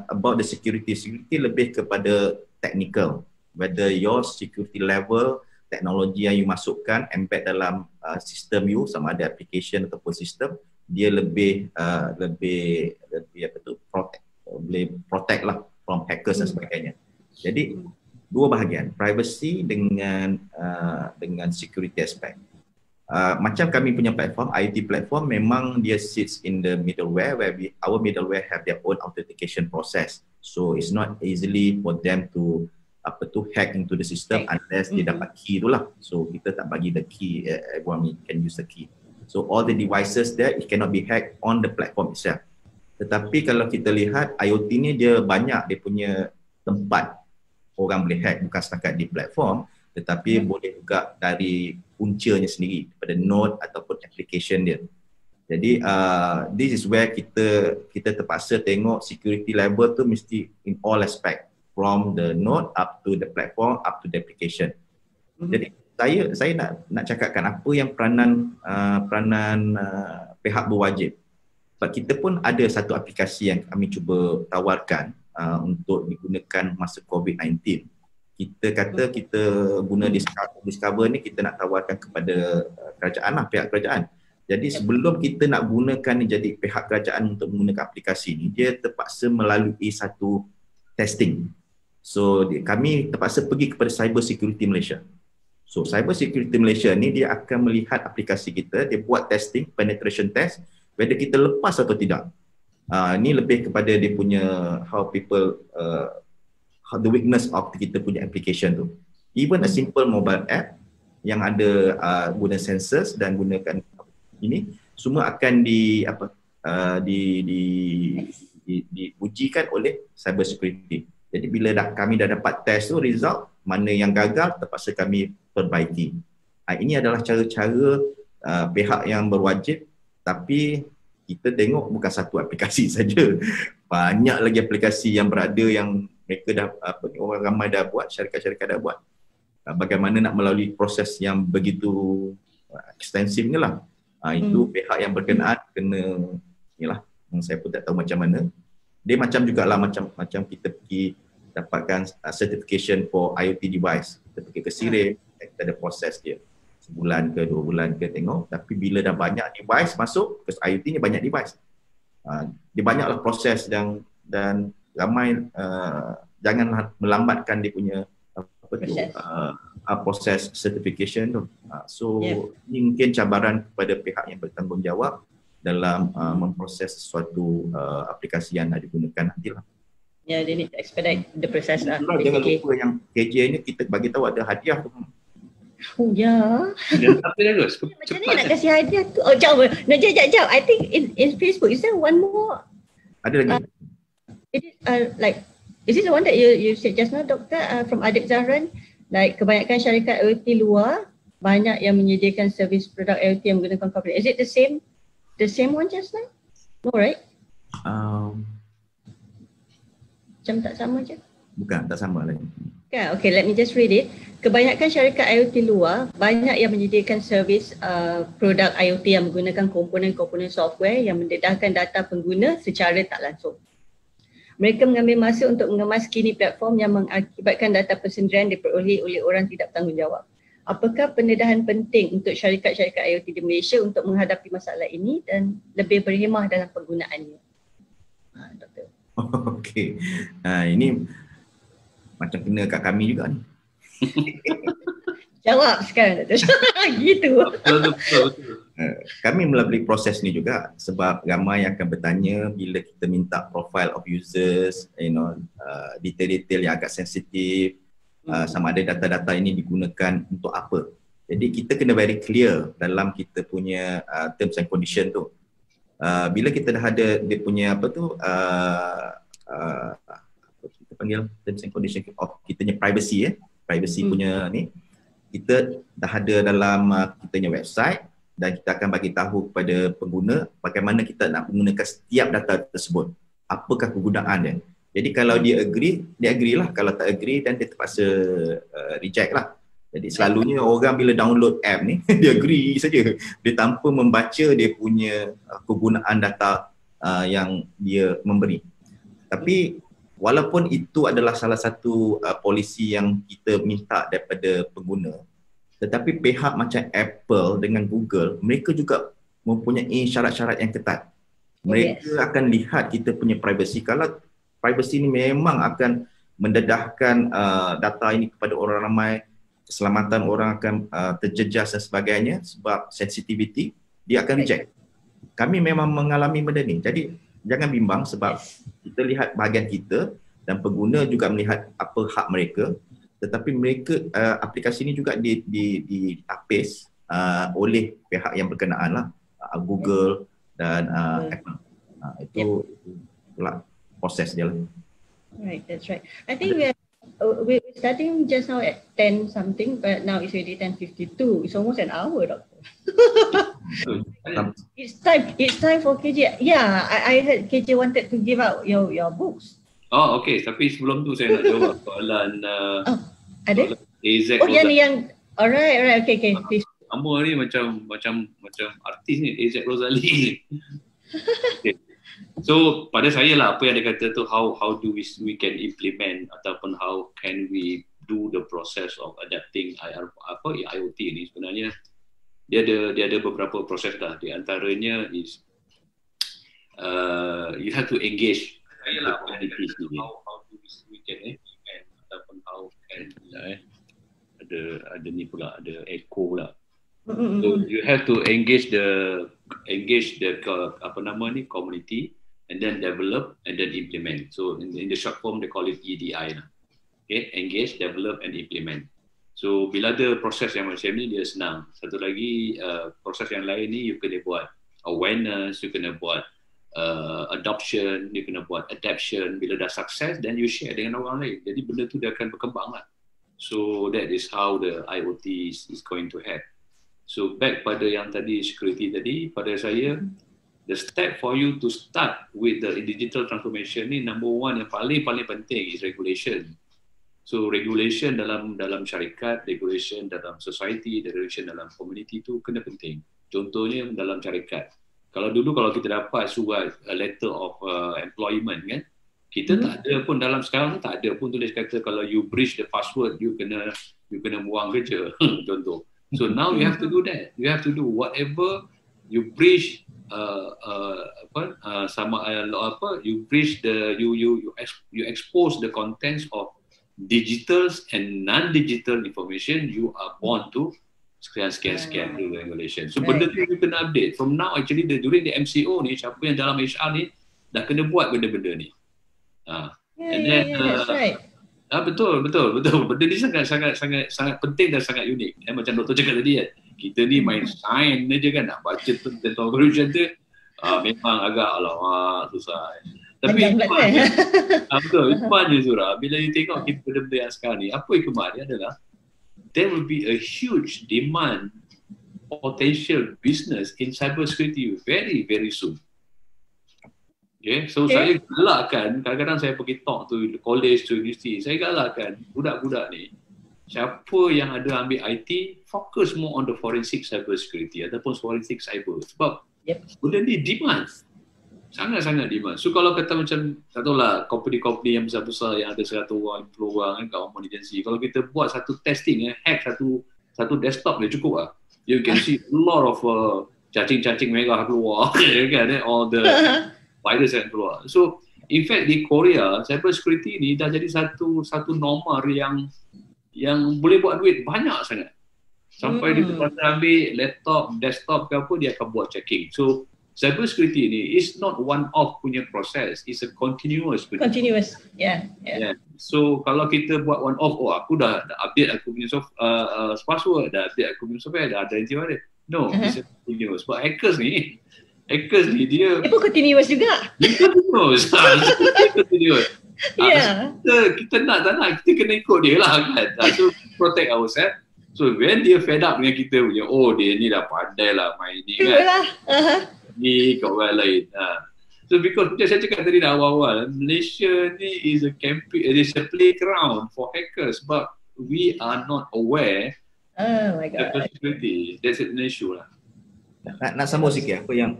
about the security lebih kepada technical, whether your security level, teknologi yang you masukkan, embed dalam sistem you, sama ada application ataupun sistem, dia lebih apa tu, protect lah from hackers dan sebagainya. Jadi dua bahagian, privacy dengan security aspect. Macam kami punya platform, IoT platform, memang dia sits in the middleware where our middleware have their own authentication process. So it's not easily for them to hack into the system unless dia dapat key tu lah. So kita tak bagi the key, everyone can use the key. So all the devices there, it cannot be hacked on the platform itself. Tetapi kalau kita lihat IoT ni dia banyak dia punya tempat orang boleh hack, bukan setakat di platform, tetapi boleh juga dari puncanya sendiri, daripada node ataupun application dia. Jadi this is where kita terpaksa tengok security level tu mesti in all aspect, from the node up to the platform up to the application. Jadi saya nak cakapkan apa yang peranan pihak berwajib. Sebab kita pun ada satu aplikasi yang kami cuba tawarkan untuk digunakan masa COVID-19. Kita kata kita guna Discover ni, kita nak tawarkan kepada kerajaan lah, pihak kerajaan. Jadi sebelum kita nak gunakan ni jadi pihak kerajaan untuk menggunakan aplikasi ni, dia terpaksa melalui satu testing. So kami terpaksa pergi kepada Cyber Security Malaysia. So Cyber Security Malaysia ni dia akan melihat aplikasi kita, dia buat testing, penetration test, whether kita lepas atau tidak. Ni lebih kepada dia punya how people the weakness of kita punya application tu. Even a simple mobile app yang ada guna sensors dan gunakan ini, semua akan diujikan oleh cyber security. Jadi bila kami dah dapat test tu, result mana yang gagal terpaksa kami perbaiki. Ini adalah cara-cara pihak yang berwajib, tapi kita tengok bukan satu aplikasi saja. Banyak lagi aplikasi yang berada yang mereka dah orang ramai dah buat, syarikat-syarikat dah buat. Bagaimana nak melalui proses yang begitu ekstensif ni lah. Itu pihak yang berkenaan kena inilah, saya pun tak tahu macam mana. Dia macam jugalah macam kita pergi dapatkan certification for IoT device. Kita pergi ke SIRIM, kita ada proses dia. Sebulan ke 2 bulan ke tengok, tapi bila dah banyak device masuk, because IoT ni banyak device. Dia banyaklah proses dan ramai janganlah melambatkan dia punya proses certification tu. Ini mungkin cabaran kepada pihak yang bertanggungjawab dalam memproses sesuatu aplikasi yang nak digunakan nantilah. Ya, they need to expedite the process lah. Jangan lupa yang KJ ni kita bagi tahu ada hadiah tu. Oh ya. Apa dah Ros? Macam mana nak kasih hadiah tu? Oh jauh. Jap. I think in Facebook is there one more? Ada lagi. Is this the one that you said just now, Doktor, from Adib Zahran? Like kebanyakan syarikat IoT luar banyak yang menyediakan servis produk IoT yang menggunakan corporate. Is it the same one just now? No, right? Macam tak sama je? Bukan, tak sama lagi. Okay, let me just read it. Kebanyakan syarikat IoT luar banyak yang menyediakan servis produk IoT yang menggunakan komponen-komponen software yang mendedahkan data pengguna secara tak langsung. Mereka mengambil masa untuk mengemas kini platform yang mengakibatkan data persendirian diperolehi oleh orang tidak bertanggungjawab. Apakah pendedahan penting untuk syarikat-syarikat IoT di Malaysia untuk menghadapi masalah ini dan lebih berhemah dalam penggunaannya? Doktor. Okey. Ini macam kena kat kami juga ni. Jawab sekarang Doktor. Gitu. Betul. Kami melalui proses ni juga sebab ramai yang akan bertanya bila kita minta profile of users, detail-detail yang agak sensitif, sama ada data-data ini digunakan untuk apa. Jadi kita kena very clear dalam kita punya terms and condition tu. Bila kita dah ada dia punya kita panggil terms and condition of kita punya privacy punya ni, kita dah ada dalam kita punya website dan kita akan bagi tahu kepada pengguna bagaimana kita nak menggunakan setiap data tersebut. Apakah kegunaan dia. Jadi kalau dia agree lah. Kalau tak agree dan dia terpaksa reject lah. Jadi selalunya orang bila download app ni, dia agree saja. Dia tanpa membaca dia punya kegunaan data yang dia memberi. Tapi walaupun itu adalah salah satu polisi yang kita minta daripada pengguna, tetapi pihak macam Apple dengan Google, mereka juga mempunyai syarat-syarat yang ketat. Mereka akan lihat kita punya privacy. Kalau privacy ni memang akan mendedahkan data ini kepada orang ramai, keselamatan orang akan terjejas dan sebagainya sebab sensitivity, dia akan reject. Kami memang mengalami benda ni. Jadi jangan bimbang sebab kita lihat bahagian kita dan pengguna juga melihat apa hak mereka, tetapi mereka aplikasi ini juga ditapis oleh pihak yang berkenaan lah, Google dan Apple. Itulah proses dia lah. Right, that's right. I think we're starting just now at 10 something, but now it's already 10:52. It's almost an hour, Doctor. It's time for KJ. Yeah, I heard KJ wanted to give out your books. Oh, okay. Tapi sebelum tu saya nak jawab soalan ada? AZ yang alright, okay, please. Nama ni macam artis ni, AZ Rosali. Okay. So pada saya lah apa yang dia kata tu, how do we can implement ataupun how can we do the process of adapting IoT ni. Sebenarnya dia ada beberapa proses dah. Di antaranya is you have to engage communities ni. How do we can implement ataupun how can ada ni pula, ada echo pula. So you have to engage the community, and then develop and then implement. So in the short form they call it EDI lah. Okay, engage, develop and implement. So bila ada proses yang macam ni dia senang. Satu lagi proses yang lain ni you kena buat awareness, you kena buat adoption, you kena buat adaption. Bila dah sukses then you share dengan orang lain. Jadi benda tu dia akan berkembang lah. So that is how the IoT is going to happen. So back pada yang tadi security tadi, pada saya the step for you to start with the digital transformation ni, number one yang paling penting is regulation. So regulation dalam syarikat, regulation dalam society, regulation dalam community tu kena penting. Contohnya dalam syarikat. Kalau kita dapat surat a letter of employment kan, kita tak ada pun dalam sekarang tu tak ada pun tulis kata kalau you breach the password you kena buang kerja contoh. So now you have to do that. You have to do whatever you breach you breach you expose the contents of digital and non-digital information, you are born to sekian regulation. So benda tu you kena update. From now actually during the MCO ni, siapa yang dalam HR ni dah kena buat benda-benda ni. And then that's right. Betul. Benda ni sangat penting dan sangat unik. Macam Doktor cakap tadi kan, kita ni main sains je kan, nak baca tentang evolution tu memang agak susah. Tapi hikmahnya Zura, bila you tengok kita benda-benda yang sekarang ni, apa hikmah dia adalah there will be a huge demand potential business in cyber security very, very soon. Okay, so saya galakkan, kadang-kadang saya pergi talk to college, to university, saya galakkan budak-budak ni, siapa yang ada ambil IT, fokus more on the forensic cyber security ataupun forensic cyber. Sebab benda ni demand, sangat-sangat demand. So kalau kata macam, tak tahulah, company-company yang besar-besar yang ada 100 orang, 50 orang kan, kat one agency, kalau kita buat satu testing, hack satu desktop dia cukup lah. You can see a lot of cacing-cacing merah keluar, kan, all the virus yang keluar. So in fact di Korea cyber security ni dah jadi satu normal yang boleh buat duit banyak sangat. Sampai dia terpaksa ambil laptop, desktop ke apa, dia akan buat checking. So cyber security ni is not one off punya proses, it's a continuous. Yeah. So kalau kita buat one off, aku dah update aku punya password, dah update aku punya software, dah ada antivirus. No, it's a continuous. But hackers ni dia pun continuous juga. Dia continuous. Yeah. Kita tak nak, kita kena ikut dia lah kan. So protect ourselves. So when dia fed up dengan kita punya, dia ni dah pandai lah main ni kan. Ni kat orang lain. So because saya cakap tadi dah awal-awal, Malaysia ni is a playground for hackers, but we are not aware. Oh my god. Security. That's an issue lah. Nak sambung sikit apa yang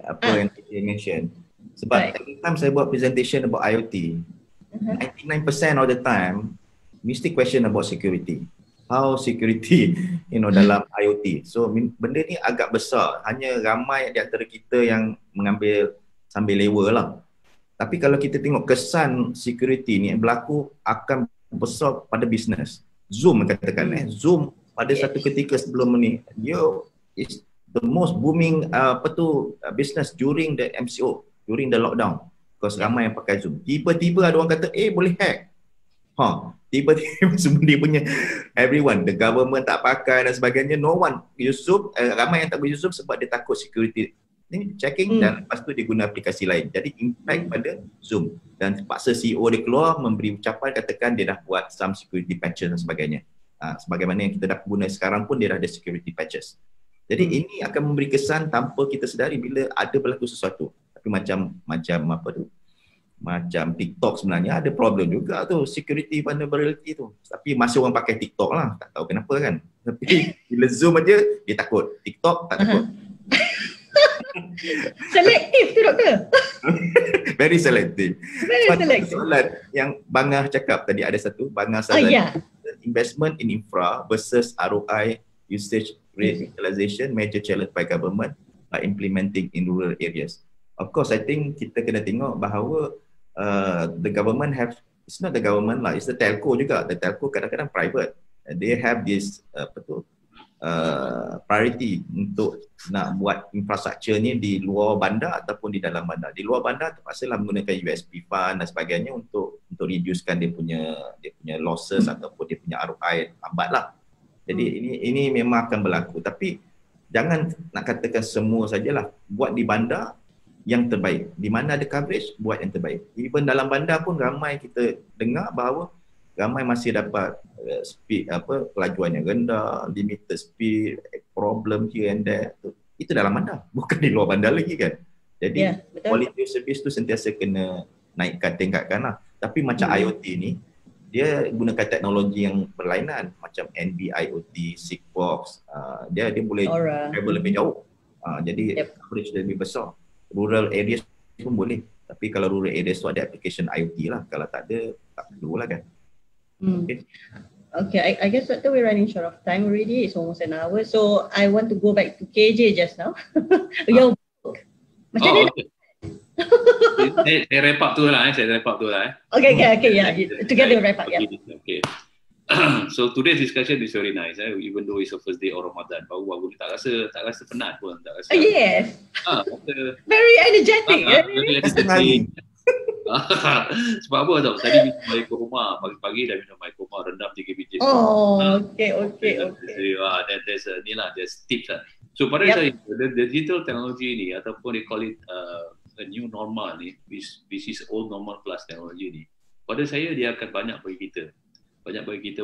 dia mention. Sebab every time saya buat presentation about IoT, 99% of the time mesti question about security. How security dalam IoT. So benda ni agak besar. Hanya ramai di antara kita yang mengambil sambil lewa lah. Tapi kalau kita tengok kesan security ni berlaku akan besar pada bisnes. Zoom katakan Zoom pada satu ketika sebelum ni, dia is the most booming business during the MCO, during the lockdown. Because ramai yang pakai Zoom. Tiba-tiba ada orang kata, boleh hack. Tiba-tiba semua dia punya everyone, the government tak pakai dan sebagainya, no one use Zoom. Ramai yang tak boleh use Zoom sebab dia takut security ni checking dan lepas tu dia guna aplikasi lain. Jadi impact pada Zoom dan paksa CEO dia keluar memberi ucapan, katakan dia dah buat some security patches dan sebagainya. Sebagaimana yang kita dah guna sekarang pun dia dah ada security patches. Jadi ini akan memberi kesan tanpa kita sedari bila ada berlaku sesuatu. Tapi macam apa tu? Macam TikTok sebenarnya ada problem juga tu, security vulnerability tu. Tapi masih orang pakai TikTok lah, tak tahu kenapa kan. Tapi bila Zoom aja dia takut, TikTok tak takut. Selektif tu doktor. Very selective. Very selective. Soalan yang Bangah cakap tadi ada satu, Bangah soalan. Investment in infra versus ROI usage rate utilization major challenge by government by implementing in rural areas. Of course, I think kita kena tengok bahawa the government it's not the government lah, it's the telco juga. The telco kadang-kadang private. They have this priority untuk nak buat infrastruktur ni di luar bandar ataupun di dalam bandar. Di luar bandar terpaksalah menggunakan USP fund dan sebagainya untuk reducekan dia punya losses ataupun dia punya ROI lambat lah. Jadi ini memang akan berlaku. Tapi jangan nak katakan semua sajalah. Buat di bandar yang terbaik. Di mana ada coverage, buat yang terbaik. Even dalam bandar pun ramai kita dengar bahawa ramai masih dapat speed kelajuan yang rendah, limited speed, problem here and there. Itu dalam bandar, bukan di luar bandar lagi kan. Jadi quality of service tu sentiasa kena naikkan, tingkatkan lah. Tapi macam IoT ni, dia gunakan teknologi yang berlainan macam NB-IoT, Sigfox, dia boleh travel lebih jauh. Jadi coverage lebih besar. Rural areas pun boleh. Tapi kalau rural areas tu ada application IoT lah. Kalau tak ada, tak perlu lah kan. Okay, I guess Doctor, we're running short of time already. It's almost an hour. So I want to go back to KJ just now. Your book. Macam mana? Saya wrap up tu lah. Okay, yeah. Together wrap up, yeah. Okay. So today's discussion is very nice. Even though it's the first day of Ramadan, baru tak rasa penat pun, tak rasa. Yes. Very energetic. Very energetic. Sebab apa tau? Tadi minum air kurma, pagi-pagi dah minum air kurma, rendam 3 biji. Okay. There's tips lah. So pada saya, the digital technology ni ataupun they call it a new normal ni, this is old normal plus technology ni. Pada saya dia akan banyak bagi kita. Bagi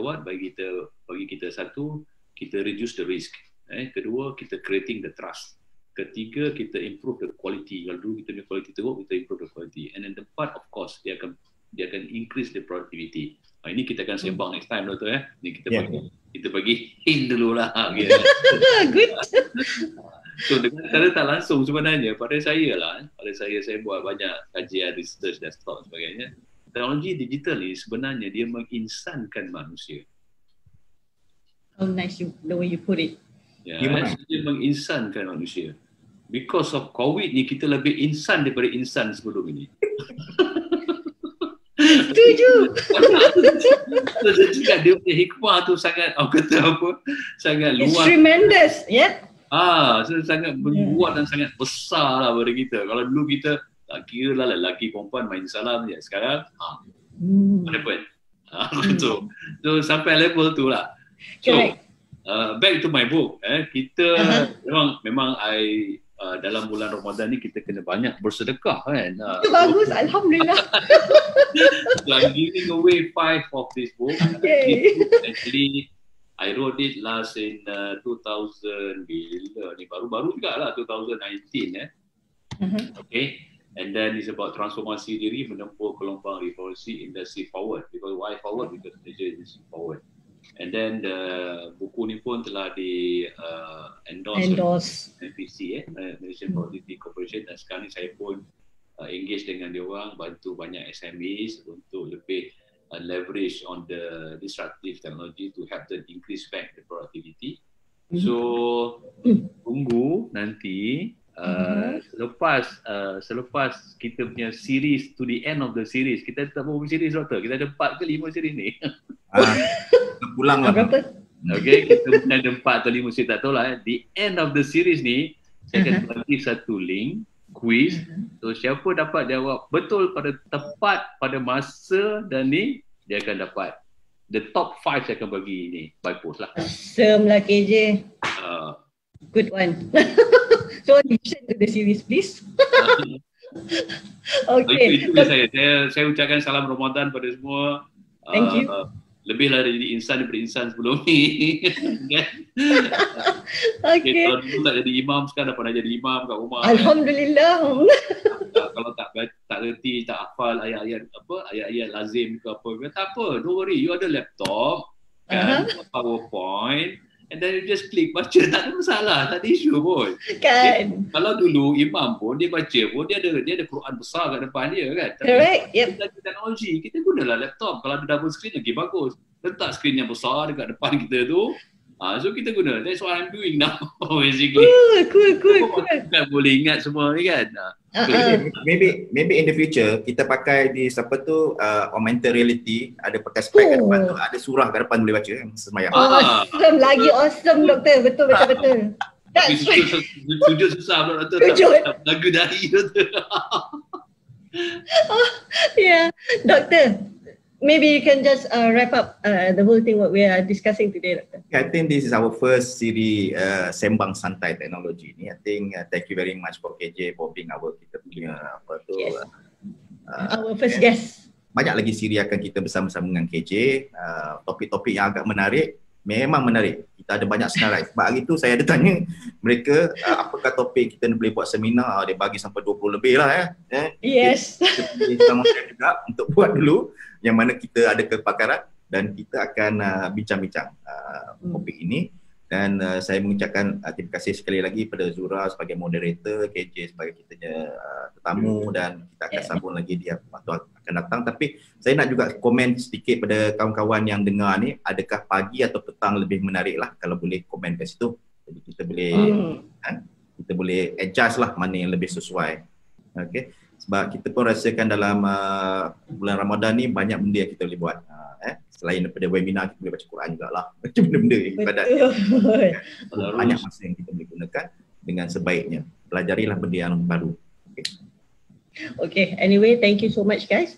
kita satu, kita reduce the risk. Kedua, kita creating the trust. Ketiga, kita improve the quality. Kalau dulu kita punya quality teruk, kita improve the quality. And then the part, of course, dia akan increase the productivity. Ini kita akan sembang next time, Doktor. Ini kita bagi hint dulu lah. Good. So dengan cara tak langsung sebenarnya, pada saya buat banyak kajian, research dan sebagainya. Teknologi digital ni sebenarnya dia menginsankan manusia. How nice the way you put it. Dia menginsankan manusia. Because of COVID ni kita lebih insan daripada insan sebelum ini. Setuju. Saya cakap dia punya hikmah tu sangat, sangat luas. It's tremendous, Sangat membuat dan sangat besar lah pada kita. Kalau dulu kita tak kira lah lelaki perempuan main salam je. Sekarang, what happened? So sampai level tu lah. So, back to my book. Kita memang dalam bulan Ramadan ni kita kena banyak bersedekah kan. Itu bagus, Alhamdulillah. I'm giving away 5 of this book. Actually, I wrote it last in 2000 bila ni, baru juga lah 2019 Okay. And then it's about transformasi diri menempuh gelombang revolusi industry forward. Because why forward? Because Malaysia is forward. And then the buku ni pun telah di endorse MPC, Malaysian Productivity Corporation, dan sekarang ni saya pun engage dengan dia orang, bantu banyak SMEs untuk lebih leverage on the disruptive technology to help them increase back the productivity. So tunggu nanti selepas kita punya series to the end of the series, kita tak mau series Doktor, kita ada 4 ke 5 series ni. Pulang lah. Berapa? Okay, kita mungkin ada 4 atau 5 saya tak tahu lah. The end of the series ni, saya akan bagi satu link, quiz. So siapa dapat jawab betul tepat pada masa dan ni, dia akan dapat the top 5 saya akan bagi ni by post lah. Awesome lah KJ. Good one. So listen to the series please. Okay. Itu saya ucapkan salam Ramadan pada semua. Thank you. Lebihlah jadi insan daripada insan sebelum ni. Okay. Kalau dulu tak jadi imam, sekarang dah pernah jadi imam kat rumah. Alhamdulillah. Kalau tak reti, tak hafal ayat-ayat lazim ke apa, tak apa, don't worry, you ada laptop kan, PowerPoint, and then you just click baca, tak ada masalah, tak ada isu pun Kan. Kalau dulu imam pun dia baca pun dia ada Quran besar kat depan dia kan. Correct. Yep. Kita teknologi, kita gunalah laptop. Kalau ada double screen lagi bagus. Letak skrin yang besar dekat depan kita tu. So kita guna. That's what I'm doing now basically. Cool. Kan boleh ingat semua ni kan. Maybe in the future kita pakai di augmented reality, ada pakai spek kat depan tu, ada surah kat depan boleh baca semayang. Awesome, lagi awesome doktor. Betul. Tapi sujud susah pula doktor. Lagu dari doktor. Yeah, doctor. Maybe you can just wrap up the whole thing what we are discussing today, doctor. I think this is our first series Sembang Santai Teknologi ni. I think thank you very much for KJ for being kita punya our first guest. Banyak lagi siri akan kita bersama-sama dengan KJ. Topik-topik yang agak menarik, memang menarik. Kita ada banyak senarai. Sebab hari tu saya ada tanya mereka apakah topik kita boleh buat seminar. Dia bagi sampai 20 lebih lah Yes. Kita juga untuk buat dulu yang mana kita ada kepakaran dan kita akan bincang-bincang topik ini. Dan saya mengucapkan terima kasih sekali lagi pada Zura sebagai moderator, KJ sebagai kita tetamu, dan kita akan sambung lagi dia waktu akan datang. Tapi saya nak juga komen sedikit pada kawan-kawan yang dengar ni, adakah pagi atau petang lebih menarik lah, kalau boleh komen kat situ. Jadi kita boleh kita boleh adjust lah mana yang lebih sesuai. Okay. Sebab kita pun rasakan dalam bulan Ramadan ni banyak benda yang kita boleh buat. Selain daripada webinar, kita boleh baca Quran jugalah. Macam benda-benda ibadat. Banyak masa yang kita boleh gunakan dengan sebaiknya. Pelajarilah benda yang baru. Okay. Anyway, thank you so much guys.